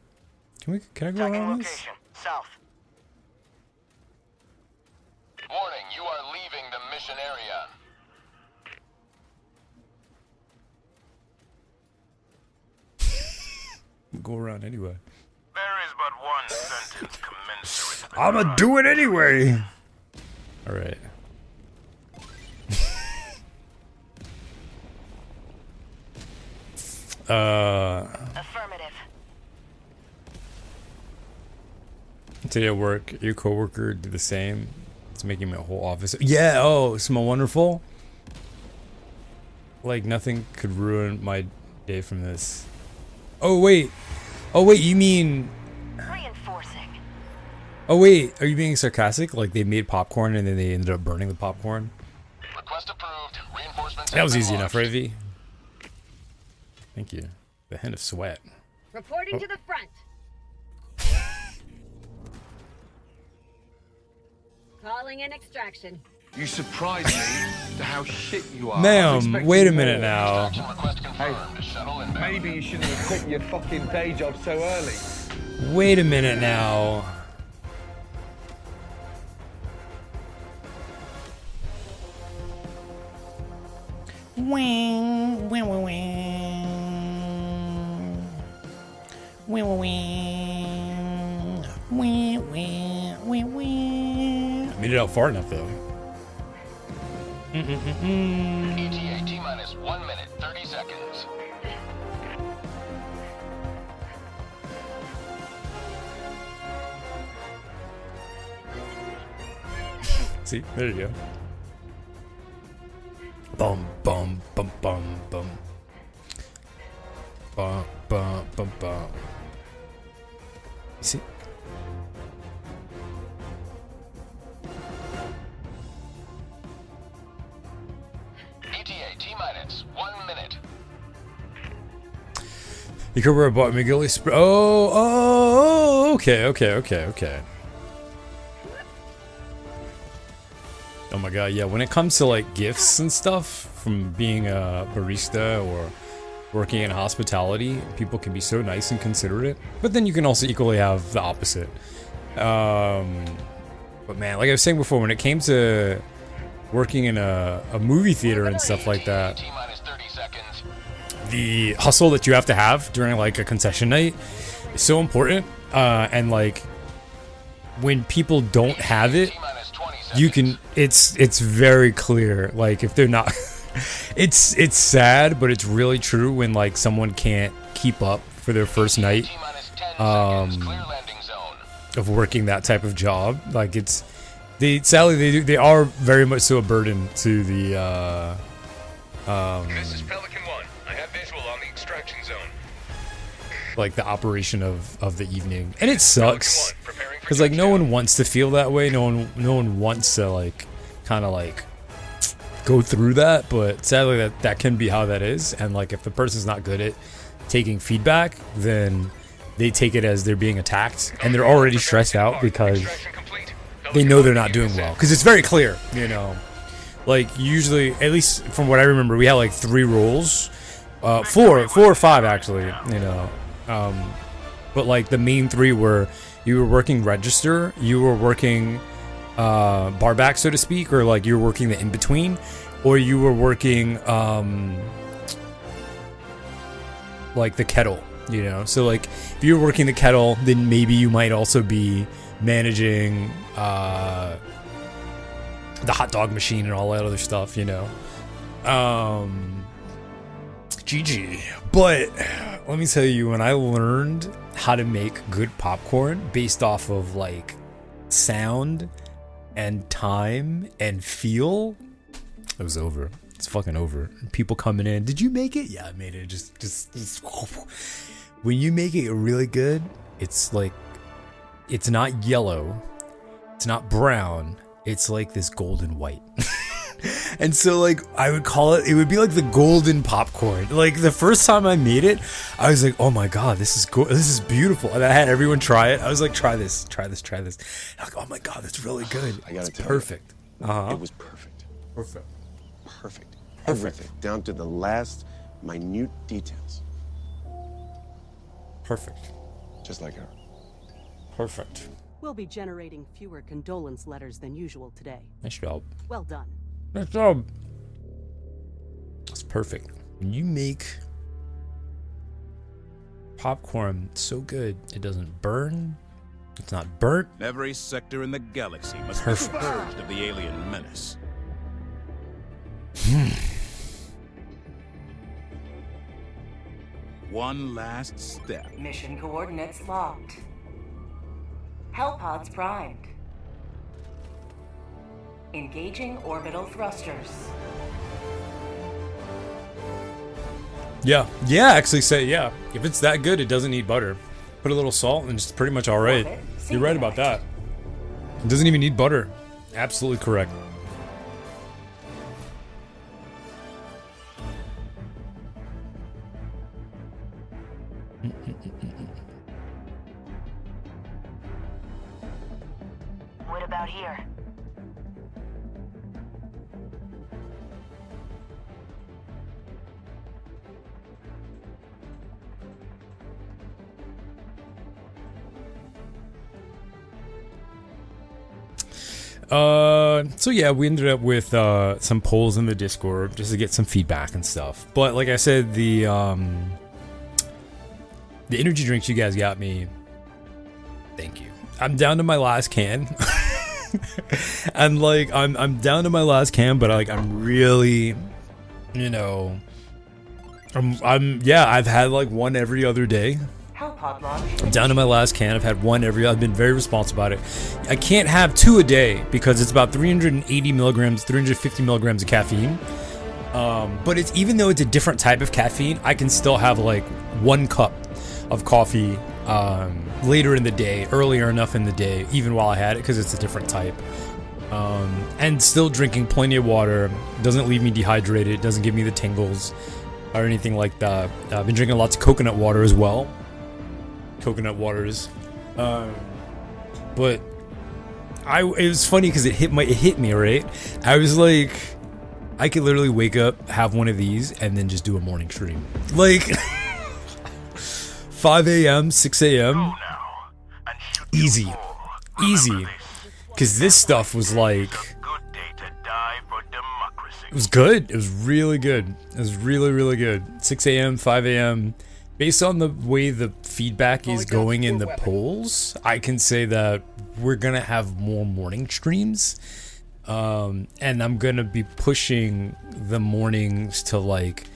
Can I go Tagging around this? location. South. Warning, you are leaving the mission area. Go around anyway. There is but one sentence commensurate with the I'ma crime. do it anyway. All right. Affirmative. Today at work, your coworker did the same. It's making my whole office. Yeah. Oh, smell wonderful. Like nothing could ruin my day from this. Oh wait. Oh wait. You mean? Reinforcing. Oh wait. Are you being sarcastic? Like they made popcorn and then they ended up burning the popcorn? Request approved. Reinforcements. That was have easy been enough, launched. right, V? Thank you. The hint of sweat. Reporting to the front. Calling in extraction. You surprise me to how shit you are. I was Ma'am, expecting wait a more. minute now. Extraction request confirmed. Shuttle inbound. Maybe you shouldn't have quit your fucking day job so early. Wait a minute now. Made it out far enough though. ETA T-minus 1 minute, 30 seconds. See, there you go. Bum bum bum bum bum. Bum bum bum bum. You see? ETA T-minus 1 minute. You could wear a bought McGilly spray. Oh, okay. Oh my god, yeah. When it comes to like gifts and stuff from being a barista or working in hospitality, people can be so nice and considerate. But then you can also equally have the opposite. But man, like I was saying before, when it came to working in a movie theater and stuff like that, T-minus 30 seconds. the hustle that you have to have during like a concession night is so important. And like when people don't have it, T-minus 20 seconds. you can it's very clear like if they're not it's sad, but it's really true when like someone can't keep up for their first night T-minus 10 seconds. Clear landing zone. of working that type of job. Like it's sadly they are very much so a burden to the This is Pelican 1. I have visual on the extraction zone. like the operation of the evening, and it sucks Pelican 1, preparing for because like no touchdown. one wants to feel that way. No one wants to like kind of like go through that, but sadly that can be how that is. And like if the person's not good at taking feedback, then they take it as they're being attacked, and they're already stressed out because Extraction complete. they Pelican know 1 they're not doing well, because it's very clear, you know. Like usually, at least from what I remember, we had like 3 roles, 4 or 5 actually, you know. But like the main 3 were you were working register, you were working bar back, so to speak, or like you were working the in between, or you were working like the kettle, you know. So like if you're working the kettle, then maybe you might also be managing the hot dog machine and all that other stuff, you know. GG. But let me tell you, when I learned how to make good popcorn based off of like sound and time and feel, it was over. It's fucking over. People coming in, did you make it? Yeah, I made it. Just when you make it really good, it's like, it's not yellow, it's not brown, it's like this golden white. And so like I would call it would be like the golden popcorn. Like the first time I made it, I was like, oh my god, this is beautiful. And I had everyone try it. I was like, try this. And I'm like, oh my god, that's really good. I gotta it's tell perfect. You, it was perfect. Perfect. Everything, down to the last minute details. Perfect. Just like her. Perfect. We'll be generating fewer condolence letters than usual today. Nice job. Well done. Nice job. That's perfect. When you make popcorn so good, it doesn't burn. It's not burnt. Every sector in the galaxy must be purged of the alien menace. One last step. Mission coordinates locked. Hellpods primed. Engaging orbital thrusters. Yeah, actually say, yeah. If it's that good, it doesn't need butter. Put a little salt and it's pretty much alright. You're right about that. It doesn't even need butter. Absolutely correct. What about here? So yeah, we ended up with some polls in the Discord just to get some feedback and stuff. But like I said, the energy drinks you guys got me, thank you. I'm down to my last can. And like I'm down to my last can, but like I'm really, you know, I've had like one every other day. I'm down to my last can. I've had one I've been very responsible about it. I can't have 2 a day because it's about 380 milligrams, 350 milligrams of caffeine. But it's, even though it's a different type of caffeine, I can still have like 1 cup of coffee later in the day, earlier enough in the day, even while I had it, because it's a different type. And still drinking plenty of water. Doesn't leave me dehydrated. Doesn't give me the tingles or anything like that. I've been drinking lots of coconut water as well. Coconut waters, but it was funny because it hit me right. I was like, I could literally wake up, have one of these, and then just do a morning stream, like 5 a.m., 6 a.m. Easy, because this stuff was like, it was good. It was really good. It was really good. 6 a.m., 5 a.m. Based on the way the feedback is going in the polls, I can say that we're gonna have more morning streams, and I'm gonna be pushing the mornings to like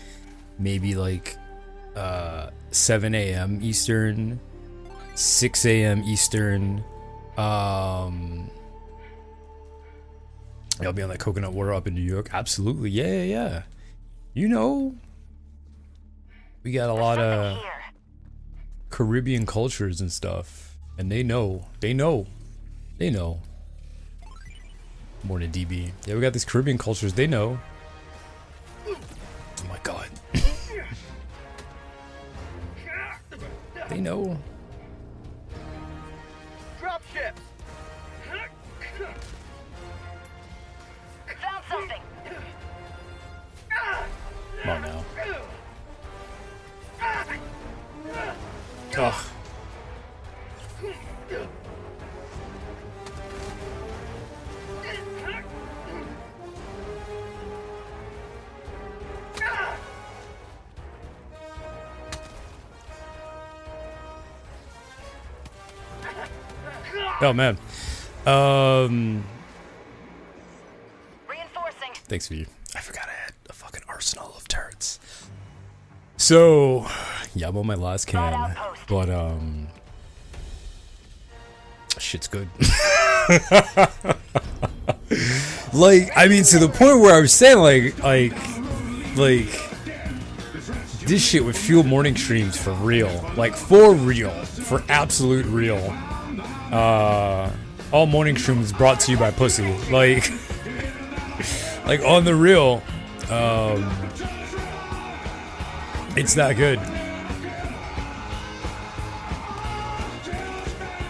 maybe like 7 a.m. Eastern, 6 a.m. Eastern. I'll be on that coconut water up in New York. Absolutely, yeah. You know. We got a lot of Caribbean cultures and stuff, and they know. More than DB. Yeah, we got these Caribbean cultures, they know. Oh my god. They know. Drop ships. Found something. Come on now. Ugh. Oh man. Reinforcing. Thanks for you. I forgot I had a fucking arsenal of turrets. So, yeah, I'm on my last can, but shit's good. Like, I mean, to the point where I was saying, like, this shit would fuel morning streams for real, like for real, for absolute real. All morning streams brought to you by Pussy, like on the real. It's that good.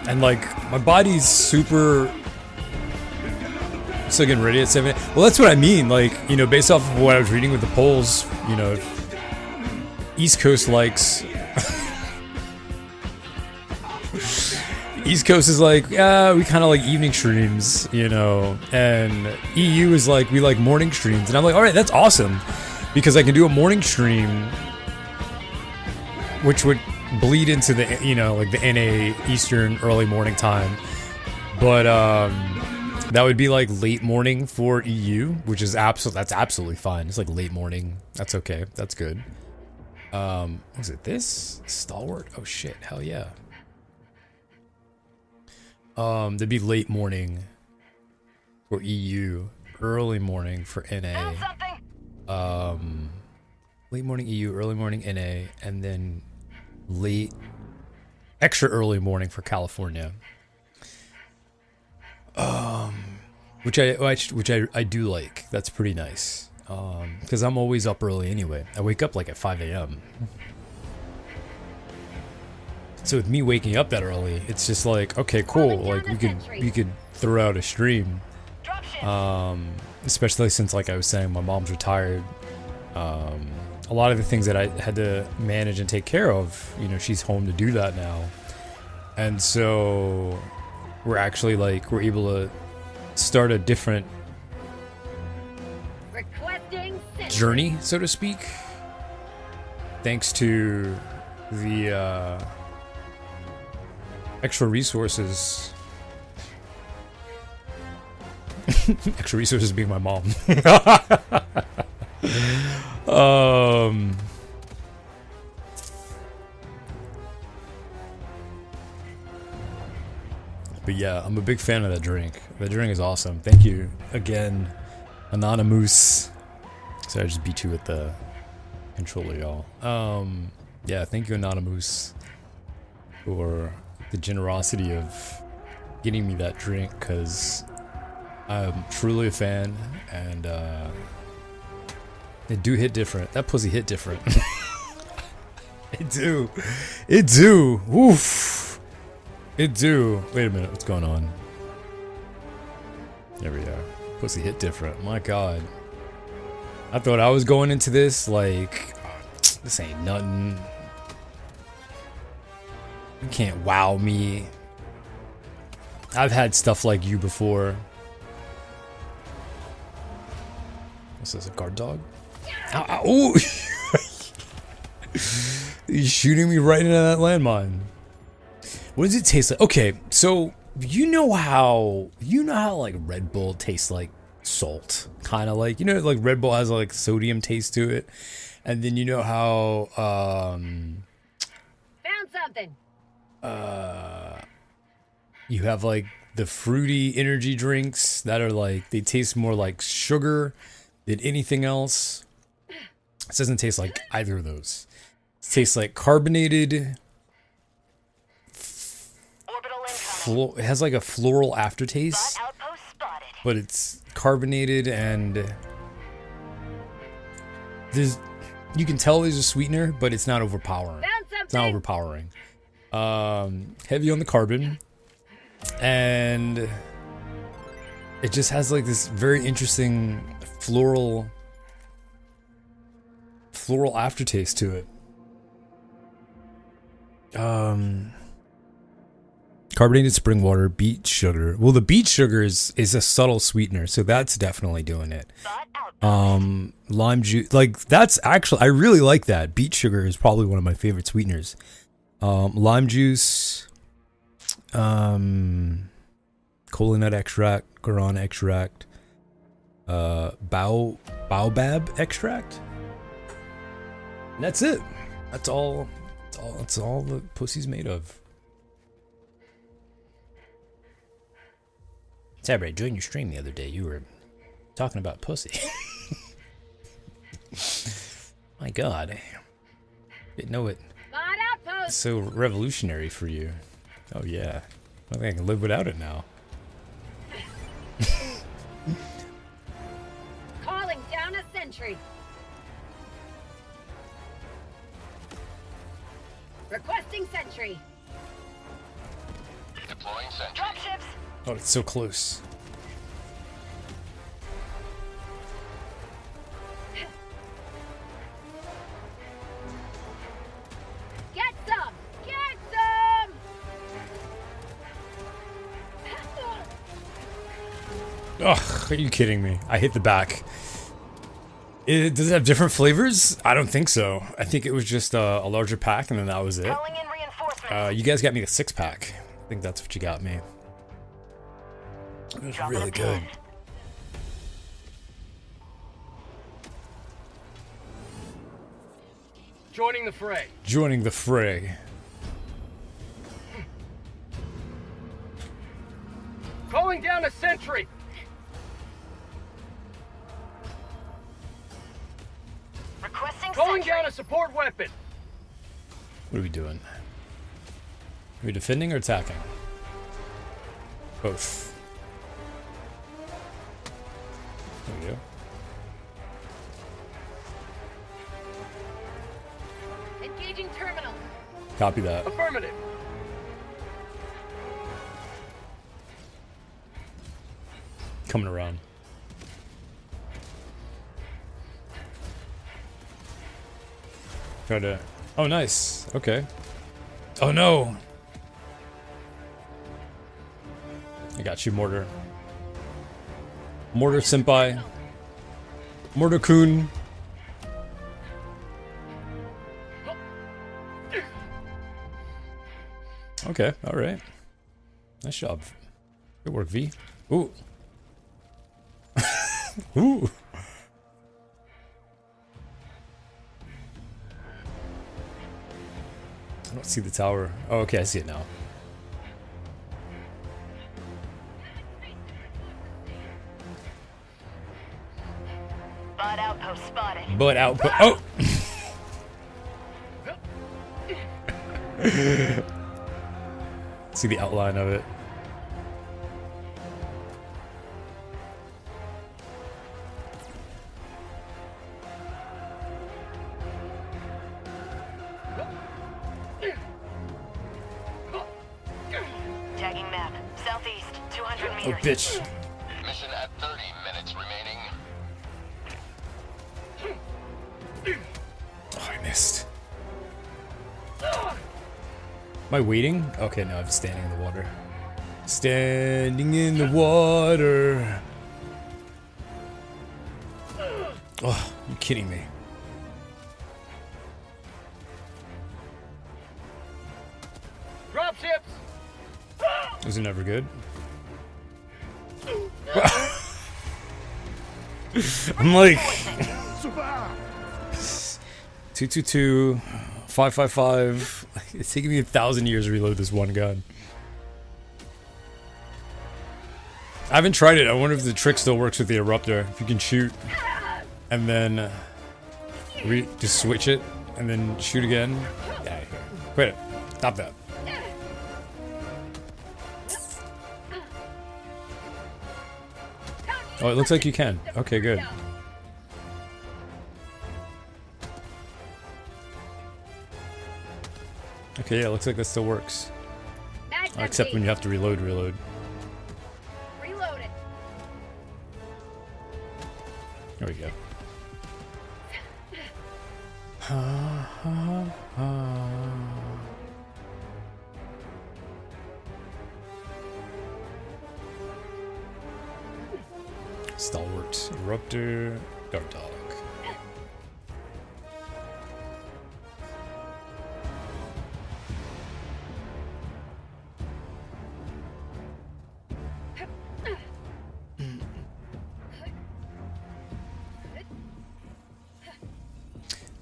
And like, my body's super still getting ready at 7. Well, that's what I mean. Like, you know, based off of what I was reading with the polls, you know, East Coast likes. East Coast is like, yeah, we kind of like evening streams, you know, and EU is like, we like morning streams. And I'm like, all right, that's awesome, because I can do a morning stream, which would bleed into the, you know, like the NA Eastern early morning time. But that would be like late morning for EU, which is that's absolutely fine. It's like late morning. That's okay. That's good. Was it this? Stalwart? Oh shit, hell yeah. There'd be late morning for EU, early morning for NA. Late morning EU, early morning NA, and then late, extra early morning for California. Which I do like. That's pretty nice. Because I'm always up early anyway. I wake up like at 5 a.m. So with me waking up that early, it's just like, okay, cool. Like we could throw out a stream. Especially since, like I was saying, my mom's retired. A lot of the things that I had to manage and take care of, you know, she's home to do that now. And so we're actually like, we're able to start a different journey, so to speak, thanks to the extra resources. Extra resources being my mom. But yeah, I'm a big fan of that drink. That drink is awesome. Thank you again, Anonymous. Sorry, I just beat you with the controller, y'all. Yeah, thank you, Anonymous, for the generosity of getting me that drink, because I'm truly a fan, and it do hit different. That pussy hit different. It do. It do. Oof. It do. Wait a minute, what's going on? There we are. Pussy hit different. My God. I thought I was going into this like, this ain't nothing. You can't wow me. I've had stuff like you before. What's this, a guard dog? Ow, ow, ooh. He's shooting me right into that landmine. What does it taste like? Okay, so you know how like Red Bull tastes like salt, kind of like, you know, like Red Bull has like sodium taste to it, and then you know how Found something. you have like the fruity energy drinks that are like, they taste more like sugar than anything else. This doesn't taste like either of those. It tastes like carbonated. It has like a floral aftertaste, but it's carbonated, and there's, you can tell there's a sweetener, but it's not overpowering. It's not overpowering. Heavy on the carbon, and it just has like this very interesting floral aftertaste to it. Carbonated spring water, beet sugar. Well, the beet sugar is a subtle sweetener, so that's definitely doing it. Lime juice, like that's actually, I really like that. Beet sugar is probably one of my favorite sweeteners. Lime juice, Cola nut extract, Quran extract, baobab extract. And that's it. That's all the pussy's made of. Sabre, I joined your stream the other day. You were talking about pussy. My God. Didn't know it. It's so revolutionary for you. Oh yeah. I think I can live without it now. Calling down a sentry. Requesting sentry. Deploying sentry. Dropships. Oh, it's so close. Get some. Get some. Ugh, are you kidding me? I hit the back. Does it have different flavors? I don't think so. I think it was just a larger pack and then that was it. Calling in reinforcements. You guys got me the 6-pack. I think that's what you got me. It was really good. Joining the fray. Joining the fray. Calling down a sentry. Requesting Calling sentry. down a support weapon. What are we doing? Are we defending or attacking? Both. There we go. Engaging terminal. Copy that. Affirmative. Coming around. Try to... Oh, nice. Okay. Oh, no. I got you, Mortar. Mortar Senpai. Mortar Kun. Okay, alright. Nice job. Good work, V. Ooh. Ooh. I don't see the tower. Oh, okay, I see it now. Bud outpost spotted. But output. Oh! See the outline of it. Tagging map. Southeast. 200 meters. Oh, bitch. Mission at 30 minutes remaining. Oh, I missed. Am I waiting? Okay, no, I'm standing in the water. Standing in the water. Oh, you kidding me? Dropships. Those are never good. I'm like 222, 555. It's taking me 1,000 years to reload this one gun. I haven't tried it. I wonder if the trick still works with the eruptor. If you can shoot and then just switch it and then shoot again. Yeah, quit it. Stop that. Oh, it looks like you can. Okay, good. Okay, yeah, it looks like that still works. Except when you have to reload. Reload it. There we go. Stalwart, Eruptor, Dark Dog.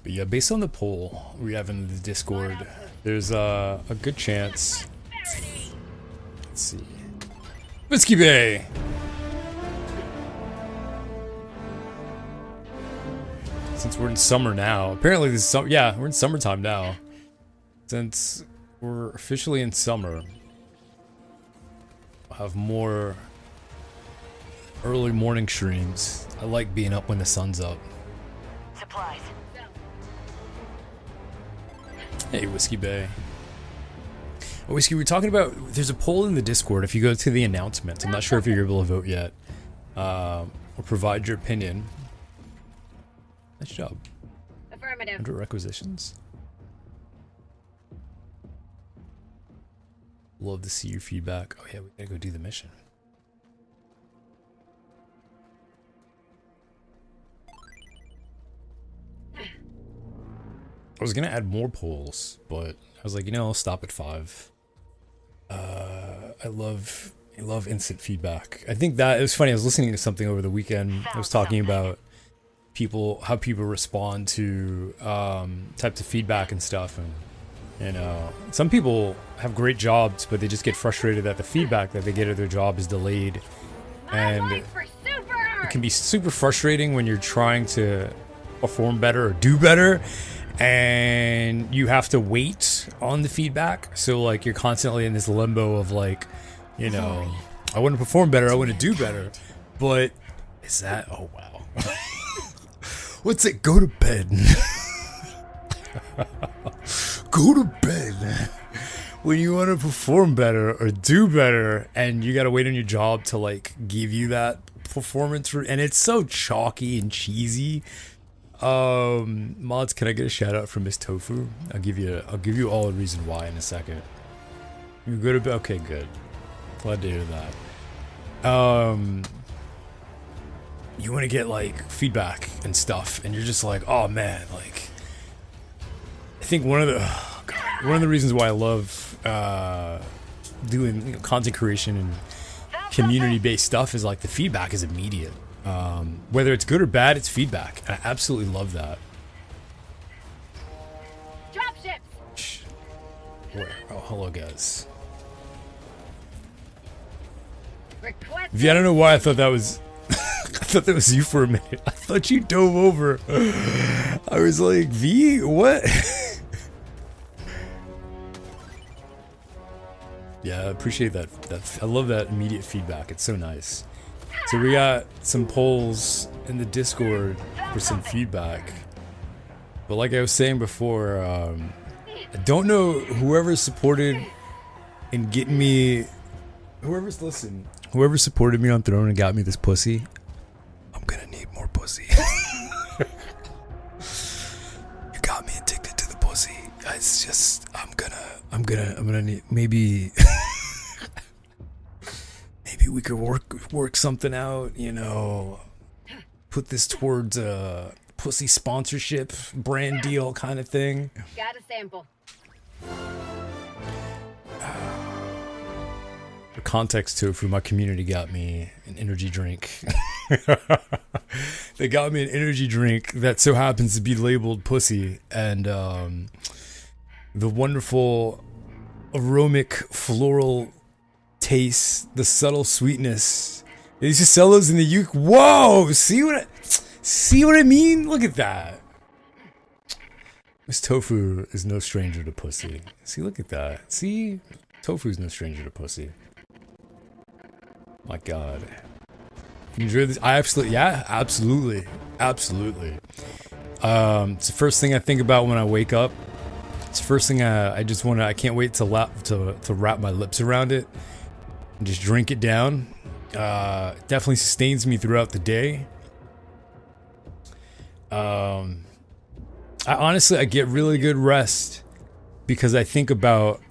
But yeah, based on the poll we have in the Discord, there's a good chance. Let's see. Whiskey Bay! Since we're in summer now. Apparently this is summer. Yeah, we're in summertime now. Since we're officially in summer, I'll have more early morning streams. I like being up when the sun's up. Supplies. Hey, Whiskey Bay. Oh, Whiskey, we're talking about, there's a poll in the Discord. If you go to the announcements, I'm not sure if you're able to vote yet, or provide your opinion. Nice job. Affirmative. Under requisitions. Love to see your feedback. Oh yeah, we gotta go do the mission. I was gonna add more polls, but I was like, you know, I'll stop at 5. I love instant feedback. I think that it was funny. I was listening to something over the weekend. I was talking about how people respond to types of feedback and stuff, and you know, some people have great jobs, but they just get frustrated that the feedback that they get at their job is delayed, and it can be super frustrating when you're trying to perform better or do better, and you have to wait on the feedback. So like you're constantly in this limbo of like, you know, I want to perform better, I want to do better, but is that, oh wow. What's it? Go to bed. Go to bed. When you want to perform better or do better, and you got to wait on your job to like give you that performance, and it's so chalky and cheesy. Mods, can I get a shout out from Miss Tofu? I'll give you all the reason why in a second. You go to bed. Okay, good. Glad to hear that. You want to get like feedback and stuff, and you're just like, oh man, like I think one of the reasons why I love doing content creation and community-based stuff is like the feedback is immediate. Whether it's good or bad, it's feedback. I absolutely love that. Dropships. Where? Oh, hello guys. Request. Yeah, I don't know why I thought that was. I thought that was you for a minute. I thought you dove over. I was like, V, what? Yeah, I appreciate that. I love that immediate feedback. It's so nice. So we got some polls in the Discord for some feedback. But like I was saying before, I don't know whoever supported in getting me, whoever supported me on Throne and got me this pussy. I'm gonna need more pussy. You got me addicted to the pussy. It's just, I'm gonna need, maybe we could work something out, you know, put this towards a pussy sponsorship, brand deal kind of thing. Got a sample. For context, Tofu, my community got me an energy drink. They got me an energy drink that so happens to be labeled pussy, and the wonderful aromatic floral taste, the subtle sweetness. They used to sell those in the UK. Whoa! See what I mean? Look at that. Miss Tofu is no stranger to pussy. See, look at that. See, Tofu's no stranger to pussy. My God. You enjoy this? I absolutely, yeah, absolutely. It's the first thing I think about when I wake up. It's the first thing I just want to, I can't wait to wrap my lips around it and just drink it down. Definitely sustains me throughout the day. I get really good rest because I think about,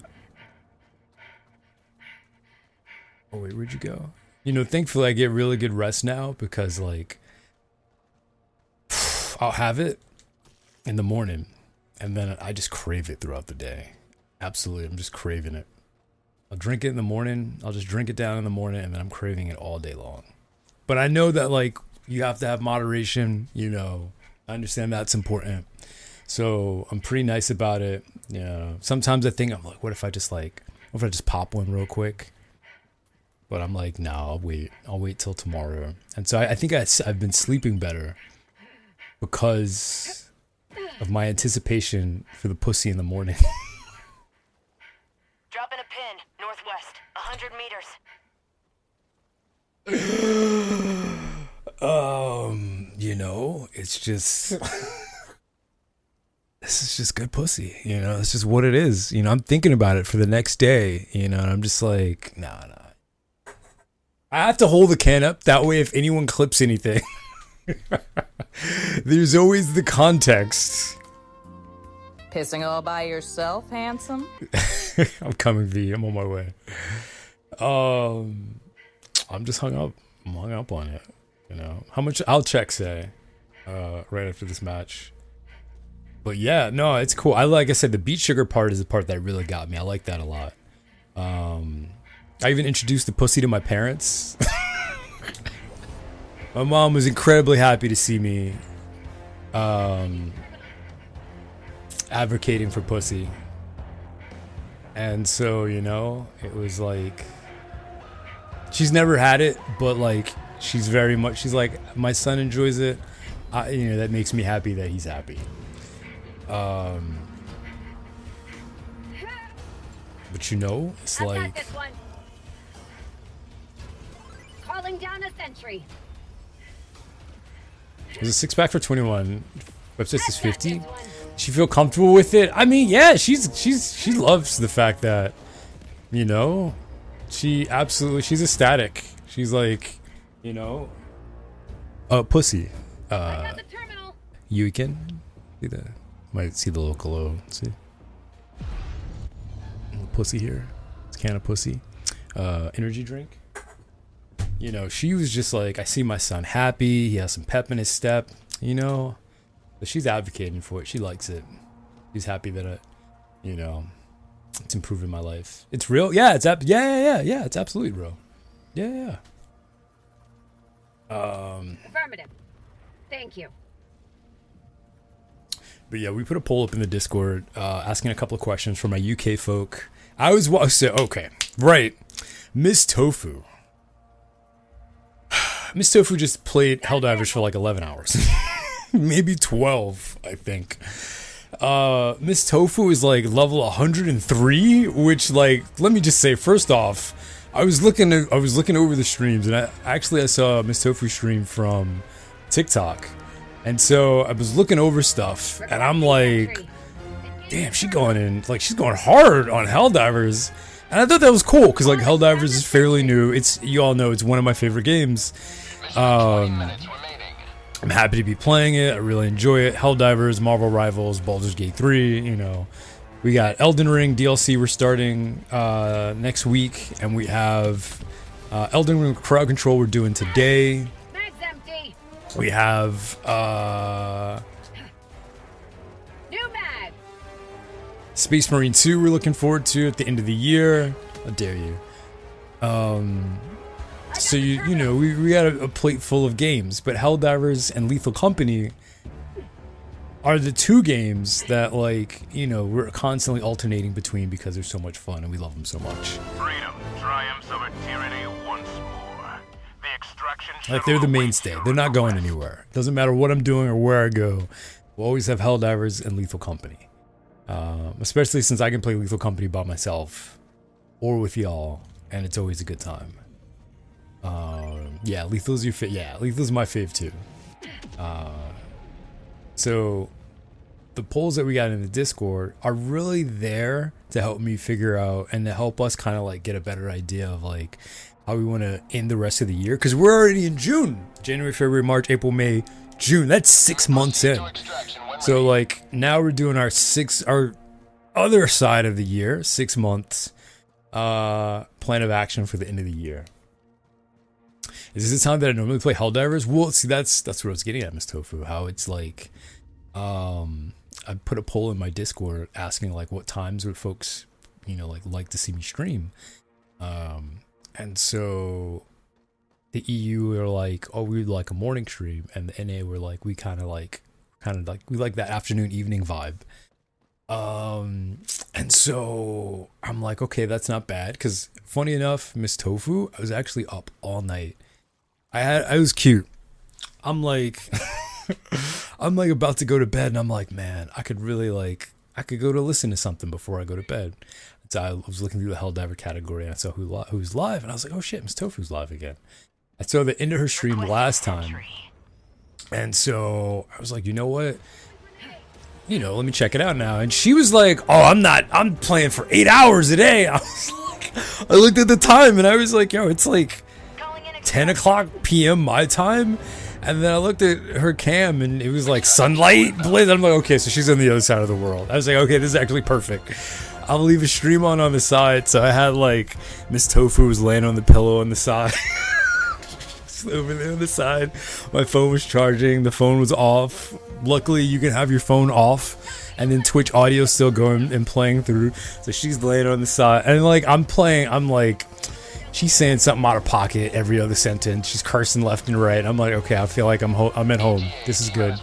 oh wait, where'd you go? You know, thankfully I get really good rest now because like I'll have it in the morning and then I just crave it throughout the day. Absolutely, I'm just craving it. I'll drink it in the morning, I'll just drink it down in the morning, and then I'm craving it all day long. But I know that like you have to have moderation, you know. I understand that's important. So I'm pretty nice about it. Yeah. Sometimes I think I'm like, what if I just pop one real quick? But I'm like, no, I'll wait. I'll wait till tomorrow. And so I think I've been sleeping better because of my anticipation for the pussy in the morning. Drop in a pin, northwest, 100 meters. You know, it's just this is just good pussy, you know, it's just what it is. You know, I'm thinking about it for the next day, you know, and I'm just like, nah. I have to hold the can up that way if anyone clips anything. There's always the context. Pissing all by yourself, handsome? I'm coming, V. I'm on my way. I'm just hung up. I'm hung up on it. You know how much I'll check say right after this match. But yeah, no, it's cool. Like I said, the beet sugar part is the part that really got me. I like that a lot. I even introduced the pussy to my parents. My mom was incredibly happy to see me advocating for pussy. And so, you know, it was like, she's never had it, but like, she's like, my son enjoys it. You know, that makes me happy that he's happy. But you know, it's like, this one. Calling down a sentry. there's a 6-pack for 21. Website is 50. She feel comfortable with it? I mean, yeah, she loves the fact that, you know, she's ecstatic. She's like, you know, pussy. You can might see the little glow. See, little pussy here. It's a can of pussy. Energy drink. You know, she was just like, I see my son happy. He has some pep in his step. You know, but she's advocating for it. She likes it. She's happy that you know, it's improving my life. It's real. Yeah, it's yeah. It's absolutely real. Yeah. Affirmative. Thank you. But yeah, we put a poll up in the Discord asking a couple of questions from my UK folk. I was okay, right. Miss Tofu. Miss Tofu just played Helldivers for like 11 hours. Maybe 12, I think. Miss Tofu is like level 103, which, like, let me just say, first off, I was looking over the streams, and I saw Miss Tofu stream from TikTok. And so I was looking over stuff, and I'm like, damn, she's going hard on Helldivers. And I thought that was cool, because like Helldivers is fairly new. You all know it's one of my favorite games. I'm happy to be playing it. I really enjoy it. Helldivers, Marvel Rivals, Baldur's Gate 3, you know. We got Elden Ring DLC we're starting next week, and we have Elden Ring Crowd Control we're doing today. We have New mag. Space Marine 2 we're looking forward to at the end of the year. How dare you? So you know, we got a plate full of games, but Helldivers and Lethal Company are the two games that, like, you know, we're constantly alternating between because they're so much fun and we love them so much. Freedom triumphs over tyranny once more. The extraction Like, they're the mainstay. They're not going anywhere. Doesn't matter what I'm doing or where I go. We'll always have Helldivers and Lethal Company. Especially since I can play Lethal Company by myself or with y'all, and it's always a good time. Yeah, Lethal's your Lethal's my fave too. So the polls that we got in the Discord are really there to help me figure out and to help us kind of like get a better idea of like how we want to end the rest of the year, because we're already in June. January, February, March, April, May, June. That's 6 months in. So like now we're doing our other side of the year, 6 months plan of action for the end of the year. Is this the time that I normally play Helldivers? Well, see, that's what I was getting at, Miss Tofu. How it's like, I put a poll in my Discord asking like what times would folks, you know, like to see me stream, and so the EU were like, oh, we'd like a morning stream, and the NA were like, we kind of like kind of like we like that afternoon evening vibe. And so I'm like, okay, that's not bad. Cause funny enough, Miss Tofu, I was actually up all night. I was cute. I'm like, I'm like about to go to bed and I'm like, man, I could go to listen to something before I go to bed. So I was looking through the Helldiver category and I saw who's live and I was like, oh shit, Miss Tofu's live again. I saw the end of her stream last time. And so I was like, you know what? Let me check it out now. And she was like, oh, I'm playing for 8 hours a day. I was like, I looked at the time and I was like, yo, it's like 10 o'clock p.m. my time. And then I looked at her cam and it was like sunlight blaze. I'm like, okay, so she's on the other side of the world. I was like, okay, this is actually perfect. I'll leave a stream on the side. So I had like Miss Tofu was laying on the pillow on the side. Over there on the side. My phone was charging. The phone was off. Luckily, you can have your phone off and then Twitch audio still going and playing through. So she's laying on the side. And like, I'm like, she's saying something out of pocket every other sentence. She's cursing left and right. I'm like, okay, I feel like I'm at home. This is good.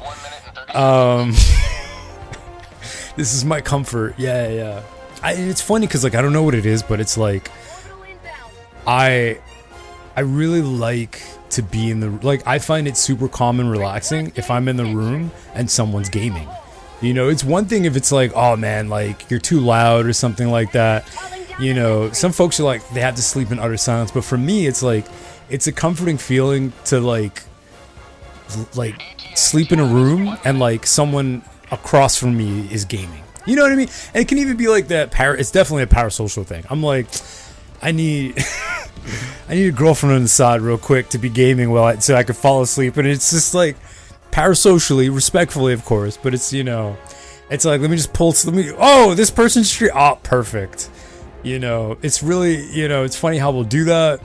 This is my comfort. Yeah. It's funny because like, I don't know what it is, but it's like, I really like to be in the, like, I find it super calm and relaxing if I'm in the room and someone's gaming. It's one thing if it's like, oh man, like you're too loud or something like that. Some folks are like, they have to sleep in utter silence. But for me, it's like, it's a comforting feeling to like sleep in a room and like someone across from me is gaming. You know what I mean? And it can even be like that. It's definitely a parasocial thing. I'm like, I need a girlfriend on the side real quick to be gaming so I could fall asleep. And it's just like parasocially, respectfully, of course. But it's, it's like, let me just this person's stream. Oh, perfect. It's really, it's funny how we'll do that.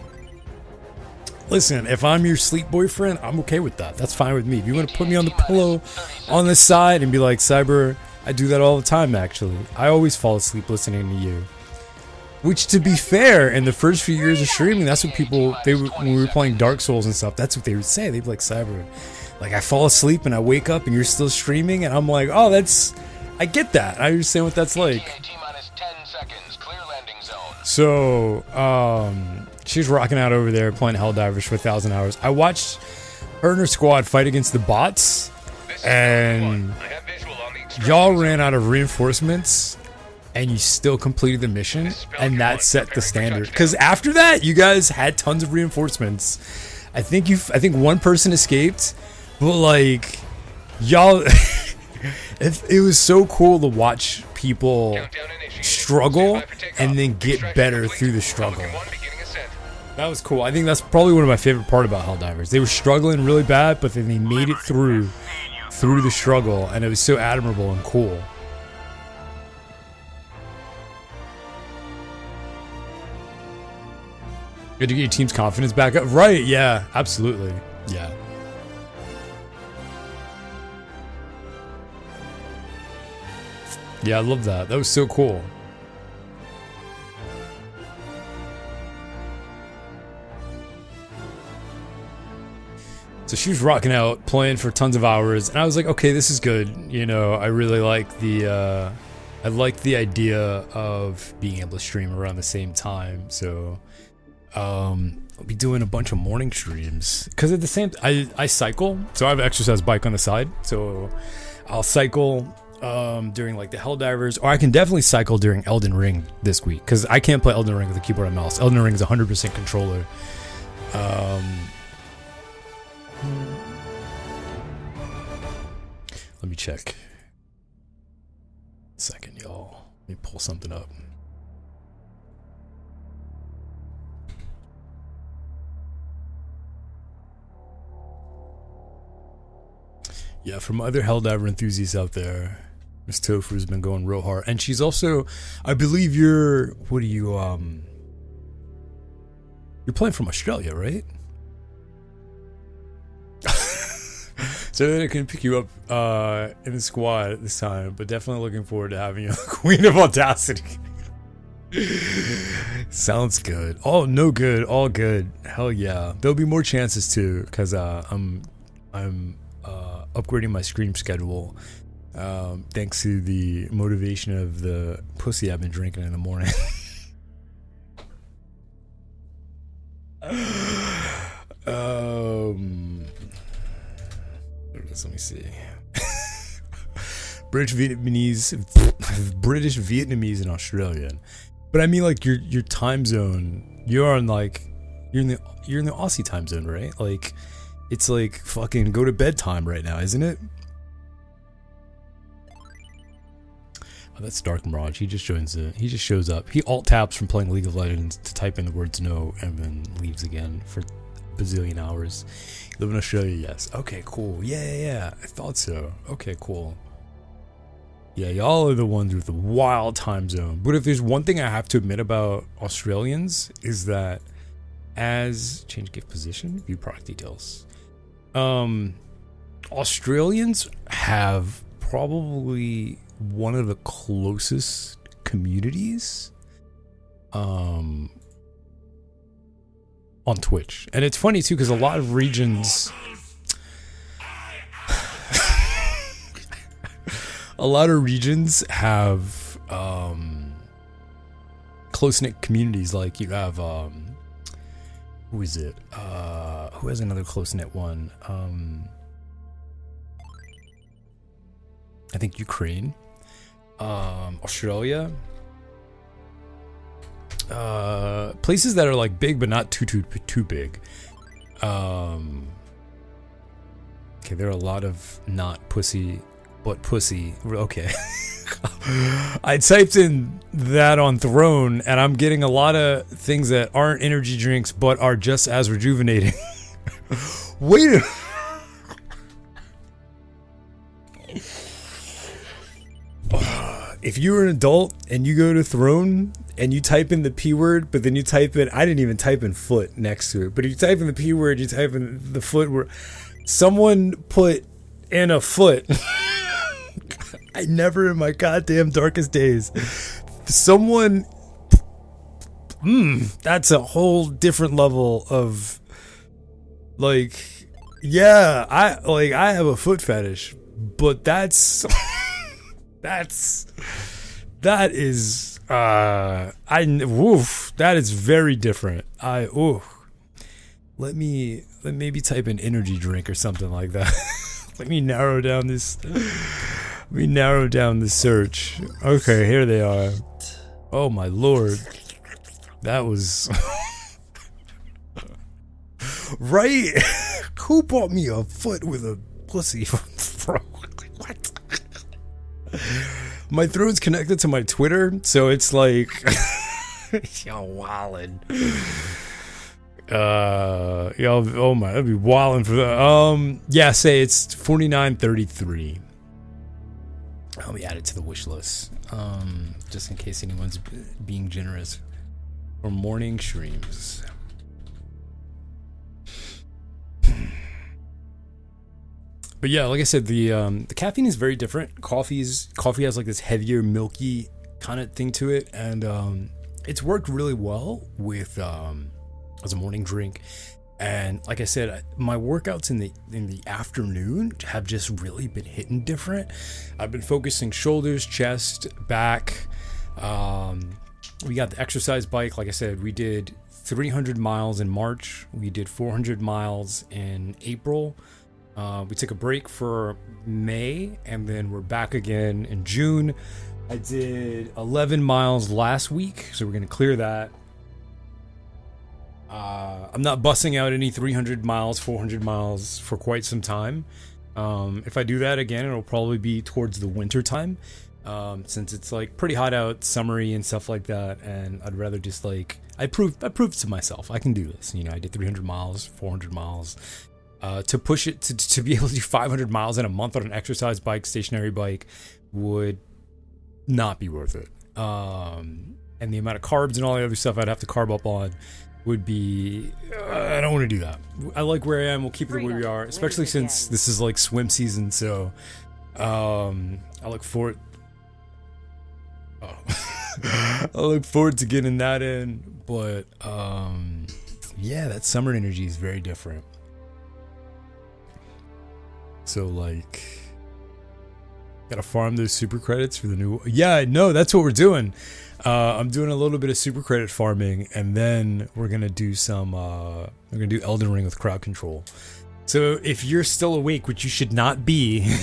Listen, if I'm your sleep boyfriend, I'm okay with that. That's fine with me. If you want to put me on the pillow on the side and be like, Cyber, I do that all the time, actually. I always fall asleep listening to you. Which, to be fair, in the first few years of streaming, that's what when we were playing Dark Souls and stuff, that's what they would say. They'd be like, Cyber, like I fall asleep and I wake up and you're still streaming, and I'm like, oh, I get that. I understand what that's like. So, she's rocking out over there playing Helldivers for 1,000 hours. I watched her and her squad fight against the bots, and y'all ran out of reinforcements. And you still completed the mission, and that set the standard. Because after that, you guys had tons of reinforcements. I think one person escaped, but like y'all, it was so cool to watch people struggle and then get better through the struggle. That was cool. I think that's probably one of my favorite part about Helldivers. They were struggling really bad, but then they made it through the struggle, and it was so admirable and cool. Good to get your team's confidence back up. Right, yeah, absolutely. Yeah. Yeah, I love that. That was so cool. So she was rocking out, playing for tons of hours, and I was like, okay, this is good. I really like the idea of being able to stream around the same time. So I'll be doing a bunch of morning streams because at the same I cycle, so I have an exercise bike on the side, so I'll cycle during like the Helldivers, or I can definitely cycle during Elden Ring this week because I can't play Elden Ring with a keyboard and mouse. Elden Ring is 100% controller. Let me check. A second, y'all. Let me pull something up. Yeah, from other Helldiver enthusiasts out there, Miss Tofu's been going real hard. And she's also, I believe you're playing from Australia, right? So then I can pick you up in the squad at this time, but definitely looking forward to having you on Queen of Audacity. Sounds good. Oh, no good. All good. Hell yeah. There'll be more chances too, because I'm upgrading my stream schedule, thanks to the motivation of the pussy I've been drinking in the morning. Let me see. British Vietnamese, and Australian. But I mean, like your time zone. You're in the Aussie time zone, right? Like, it's like fucking go to bed time right now, isn't it? Oh, that's Dark Mirage. He just shows up. He alt taps from playing League of Legends to type in the words no, and then leaves again for a bazillion hours. You live in Australia, yes. Okay, cool. Yeah. I thought so. Okay, cool. Yeah, y'all are the ones with the wild time zone. But if there's one thing I have to admit about Australians is that change gift position, view product details. Australians have probably one of the closest communities on Twitch. And it's funny too, because a lot of regions have close-knit communities. Like you have who is it? Who has another close-knit one? I think Ukraine, Australia, places that are like big but not too big. Okay, there are a lot of not pussy, but pussy. Okay. I typed in that on Throne, and I'm getting a lot of things that aren't energy drinks, but are just as rejuvenating. Wait a... If you're an adult and you go to Throne and you type in the P word, but then you type in, I didn't even type in foot next to it, but if you type in the P word, you type in the foot word, someone put in a foot. I never in my goddamn darkest days. Someone, that's a whole different level of, like, yeah, I have a foot fetish, but that is, that is very different. Let me maybe type in energy drink or something like that. Let me narrow down this search. Okay, here they are. Oh my lord. That was right. Who bought me a foot with a pussy? What? My throat's connected to my Twitter, so it's like y'all wildin'. Oh my, that'd be wildin' for that. Yeah, say it's $49.33. Let me add it to the wish list, just in case anyone's being generous for morning streams. But yeah, like I said, the caffeine is very different. Coffee has like this heavier, milky kind of thing to it, and it's worked really well with as a morning drink. And like I said, my workouts in the afternoon have just really been hitting different. I've been focusing shoulders, chest, back. We got the exercise bike. Like I said, we did 300 miles in March. We did 400 miles in April. We took a break for May, and then we're back again in June. I did 11 miles last week, so we're going to clear that. I'm not busting out any 300 miles, 400 miles for quite some time. If I do that again, it'll probably be towards the winter time, since it's like pretty hot out, summery and stuff like that, and I'd rather just like, I proved to myself I can do this. You know, I did 300 miles, 400 miles. To push it to be able to do 500 miles in a month on an exercise bike, stationary bike, would not be worth it. And the amount of carbs and all the other stuff I'd have to carb up on would be, I don't want to do that. I like where I am. We'll keep it the way we are, especially since this is like swim season. So I look forward. I look forward to getting that in. But yeah, that summer energy is very different. So like, gotta farm those super credits for the new. Yeah, no, that's what we're doing. I'm doing a little bit of super credit farming, and then we're gonna do some. We're gonna do Elden Ring with crowd control. So if you're still awake, which you should not be,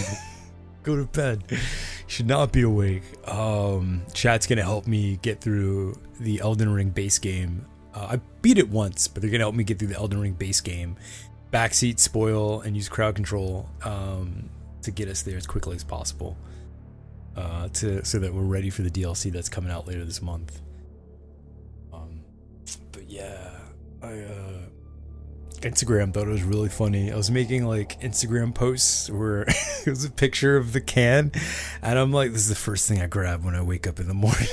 go to bed. You should not be awake. Chat's gonna help me get through the Elden Ring base game. I beat it once, but they're gonna help me get through the Elden Ring base game, backseat, spoil, and use crowd control to get us there as quickly as possible. So that we're ready for the DLC that's coming out later this month. But yeah, Instagram thought it was really funny. I was making like Instagram posts where it was a picture of the can, and I'm like, this is the first thing I grab when I wake up in the morning.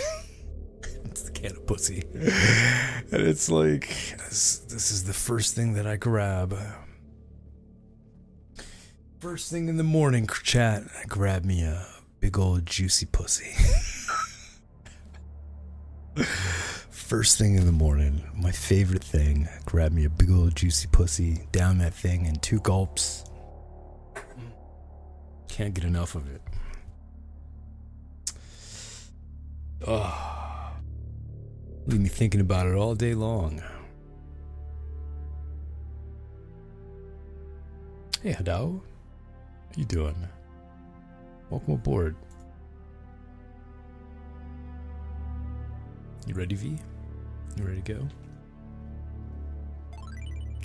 It's the can of pussy. And it's like, this is the first thing that I grab. First thing in the morning, chat, I grab me a big old juicy pussy. First thing in the morning, my favorite thing, grab me a big old juicy pussy, down that thing in 2 gulps. Can't get enough of it. Oh, leave me thinking about it all day long. Hey Hadao, how you doing? Welcome aboard. You ready, V? You ready to go?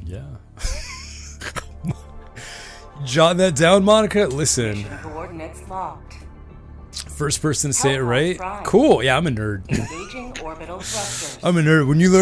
Yeah. Jot that down, Monica. Listen. Coordinates locked. First person to say it right. Cool. Yeah, I'm a nerd. Engaging orbital thrusters. I'm a nerd. When you learn